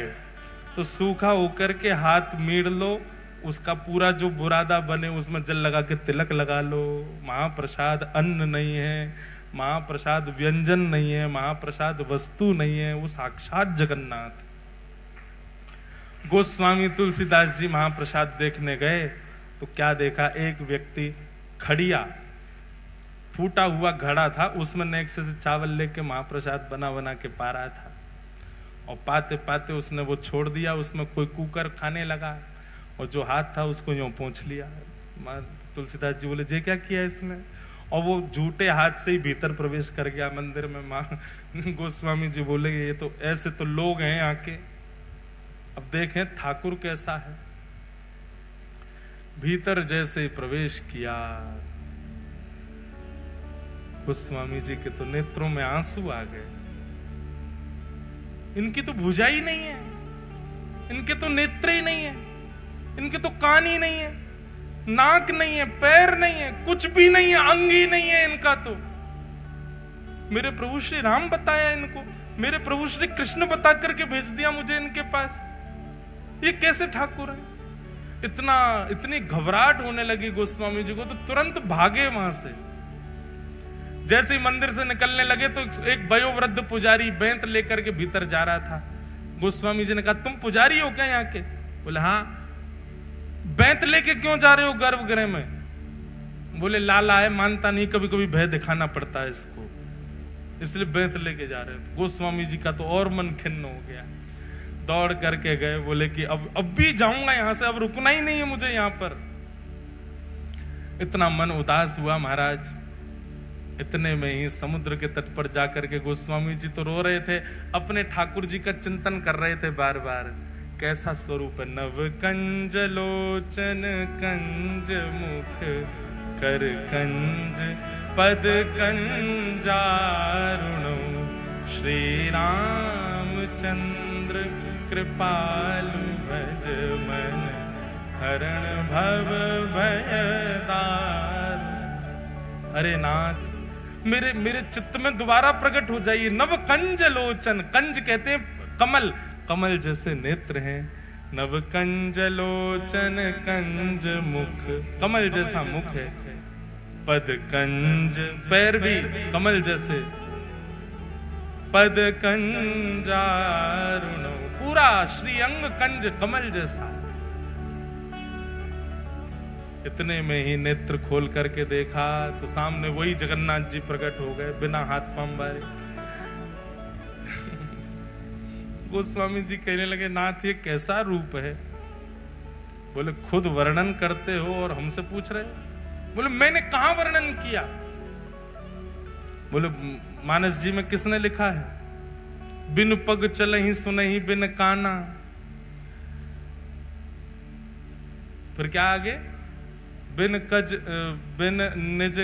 [SPEAKER 1] तो सूखा होकर के हाथ मीड़ लो, उसका पूरा जो बुरादा बने उसमें जल लगा के तिलक लगा लो। महाप्रसाद अन्न नहीं है, महाप्रसाद व्यंजन नहीं है, महाप्रसाद वस्तु नहीं है, वो साक्षात जगन्नाथ। गोस्वामी तुलसीदास जी महाप्रसाद देखने गए तो क्या देखा, एक व्यक्ति खड़िया फूटा हुआ घड़ा था, उसमें नेक्से से चावल लेके महाप्रसाद बना बना के पा रहा था और पाते पाते उसने वो छोड़ दिया, उसमें कोई कुकर खाने लगा और जो हाथ था उसको यूं पोंछ लिया। तुलसीदास जी बोले जे क्या किया इसने, और वो झूठे हाथ से ही भीतर प्रवेश कर गया मंदिर में। माँ गोस्वामी जी बोले ये तो ऐसे तो लोग हैं यहाँ के, अब देखें ठाकुर कैसा है। भीतर जैसे ही प्रवेश किया, गोस्वामी जी के तो नेत्रों में आंसू आ गए। इनकी तो भुजा ही नहीं है, इनके तो नेत्र ही नहीं है, इनके तो कान ही नहीं है, नाक नहीं है, पैर नहीं है, कुछ भी नहीं है, अंग ही नहीं है इनका। तो मेरे प्रभु श्री राम बताया इनको, मेरे प्रभु श्री कृष्ण बता करके भेज दिया मुझे इनके पास। ये कैसे ठाकुर है? इतनी घबराहट होने लगी गोस्वामी जी को, तो तुरंत भागे वहां से। जैसे ही मंदिर से निकलने लगे तो एक वयोवृद्ध पुजारी बेंत लेकर के भीतर जा रहा था। गोस्वामी जी ने कहा तुम पुजारी हो क्या यहाँ के? बोले हाँ। बेंत लेके क्यों जा रहे हो गर्भगृह में? बोले लाला है, मानता नहीं, कभी कभी भय दिखाना पड़ता है इसको, इसलिए बेंत लेके जा रहे हैं। गोस्वामी जी का तो और मन खिन्न हो गया, दौड़ करके गए, बोले कि अब भी जाऊंगा यहां से, अब रुकना ही नहीं है मुझे यहां पर। इतना मन उदास हुआ महाराज। इतने में ही समुद्र के तट पर जाकर के गोस्वामी जी तो रो रहे थे, अपने ठाकुर जी का चिंतन कर रहे थे बार बार। कैसा स्वरूप है, नव कंज लोचन कंज मुख कर कंज पद कंजारुणो श्री रामचंद्र कृपालु भज मन हरण भव भयदार। अरे नाथ, मेरे चित्त में दोबारा प्रकट हो जाइए। नव कंज लोचन, कंज कहते हैं कमल, कमल जैसे नेत्र हैं। नव कंज लोचन कंज मुख, कमल जैसा मुख है। पद कंज, पैर भी कमल जैसे। पद कंजारुणो, पूरा श्री अंग कंज कमल जैसा। इतने में ही नेत्र खोल करके देखा तो सामने वही जगन्नाथ जी प्रकट हो गए, बिना हाथ पांव। गोस्वामी जी कहने लगे नाथ ये कैसा रूप है? बोले खुद वर्णन करते हो और हमसे पूछ रहे हो? बोले मैंने कहां वर्णन किया? बोले मानस जी में किसने लिखा है, बिन पग चलहि सुनहि बिन काना। फिर क्या आगे, बिन निज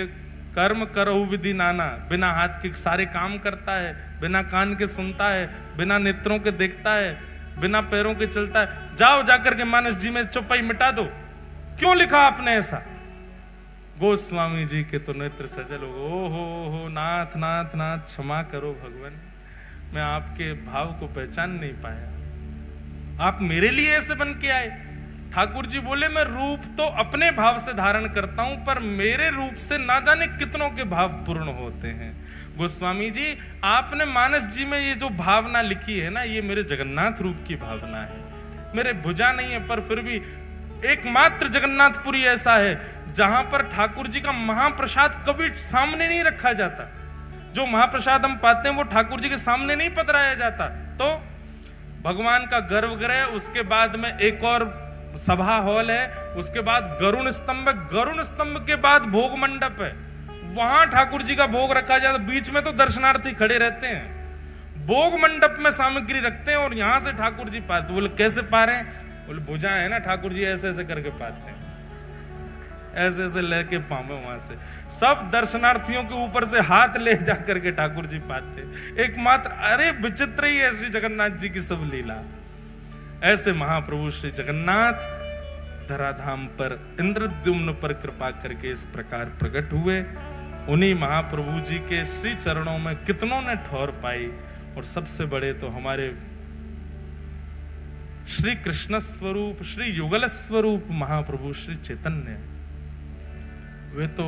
[SPEAKER 1] कर्म करहु विधि नाना। बिना हाथ के सारे काम करता है, बिना कान के सुनता है, बिना नेत्रों के देखता है, बिना पैरों के चलता है। जाओ जाकर के मानस जी में चौपाई मिटा दो, क्यों लिखा आपने ऐसा? गोस्वामी जी के तो नेत्र सजल हो, हो नाथ नाथ नाथ क्षमा करो भगवान, मैं आपके भाव को पहचान नहीं पाया, आप मेरे लिए ऐसे बन के आए। ठाकुर जी बोले मैं रूप तो अपने भाव से धारण करता हूं, पर मेरे रूप से ना जाने कितनों के भाव पूर्ण होते हैं। गोस्वामी जी आपने मानस जी में ये जो भावना लिखी है ना, ये मेरे जगन्नाथ रूप की भावना है। मेरे भुजा नहीं है, पर फिर भी एकमात्र जगन्नाथपुरी ऐसा है जहां पर ठाकुर जी का महाप्रसाद कभी सामने नहीं रखा जाता। जो महाप्रसाद हम पाते हैं वो ठाकुर जी के सामने नहीं पधराया जाता। तो भगवान का गर्भगृह, उसके बाद में एक और सभा हॉल है, उसके बाद गरुण स्तंभ, गरुण स्तंभ के बाद भोग मंडप है, वहां ठाकुर जी का भोग रखा जाता। बीच में तो दर्शनार्थी खड़े रहते हैं, भोग मंडप में सामग्री रखते हैं और यहां से ठाकुर जी पाते। बोले कैसे पा रहे हैं? बोले भुजा है ना, ठाकुर जी ऐसे ऐसे करके पाते हैं, ऐसे ऐसे लेके पावे वहां से। सब दर्शनार्थियों के ऊपर से हाथ ले जा करके ठाकुर जी पाते। एकमात्र, अरे विचित्र ही है श्री जगन्नाथ जी की सब लीला। ऐसे महाप्रभु श्री जगन्नाथ धराधाम पर इंद्रद्युम्न पर कृपा करके इस प्रकार प्रकट हुए। उन्हीं महाप्रभु जी के श्री चरणों में कितनों ने ठौर पाई, और सबसे बड़े तो हमारे श्री कृष्ण स्वरूप, श्री युगल स्वरूप महाप्रभु श्री चैतन्य, वे तो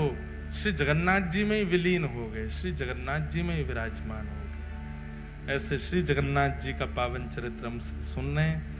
[SPEAKER 1] श्री जगन्नाथ जी में ही विलीन हो गए, श्री जगन्नाथ जी में ही विराजमान हो गए। ऐसे श्री जगन्नाथ जी का पावन चरित्र हम सुन रहे हैं।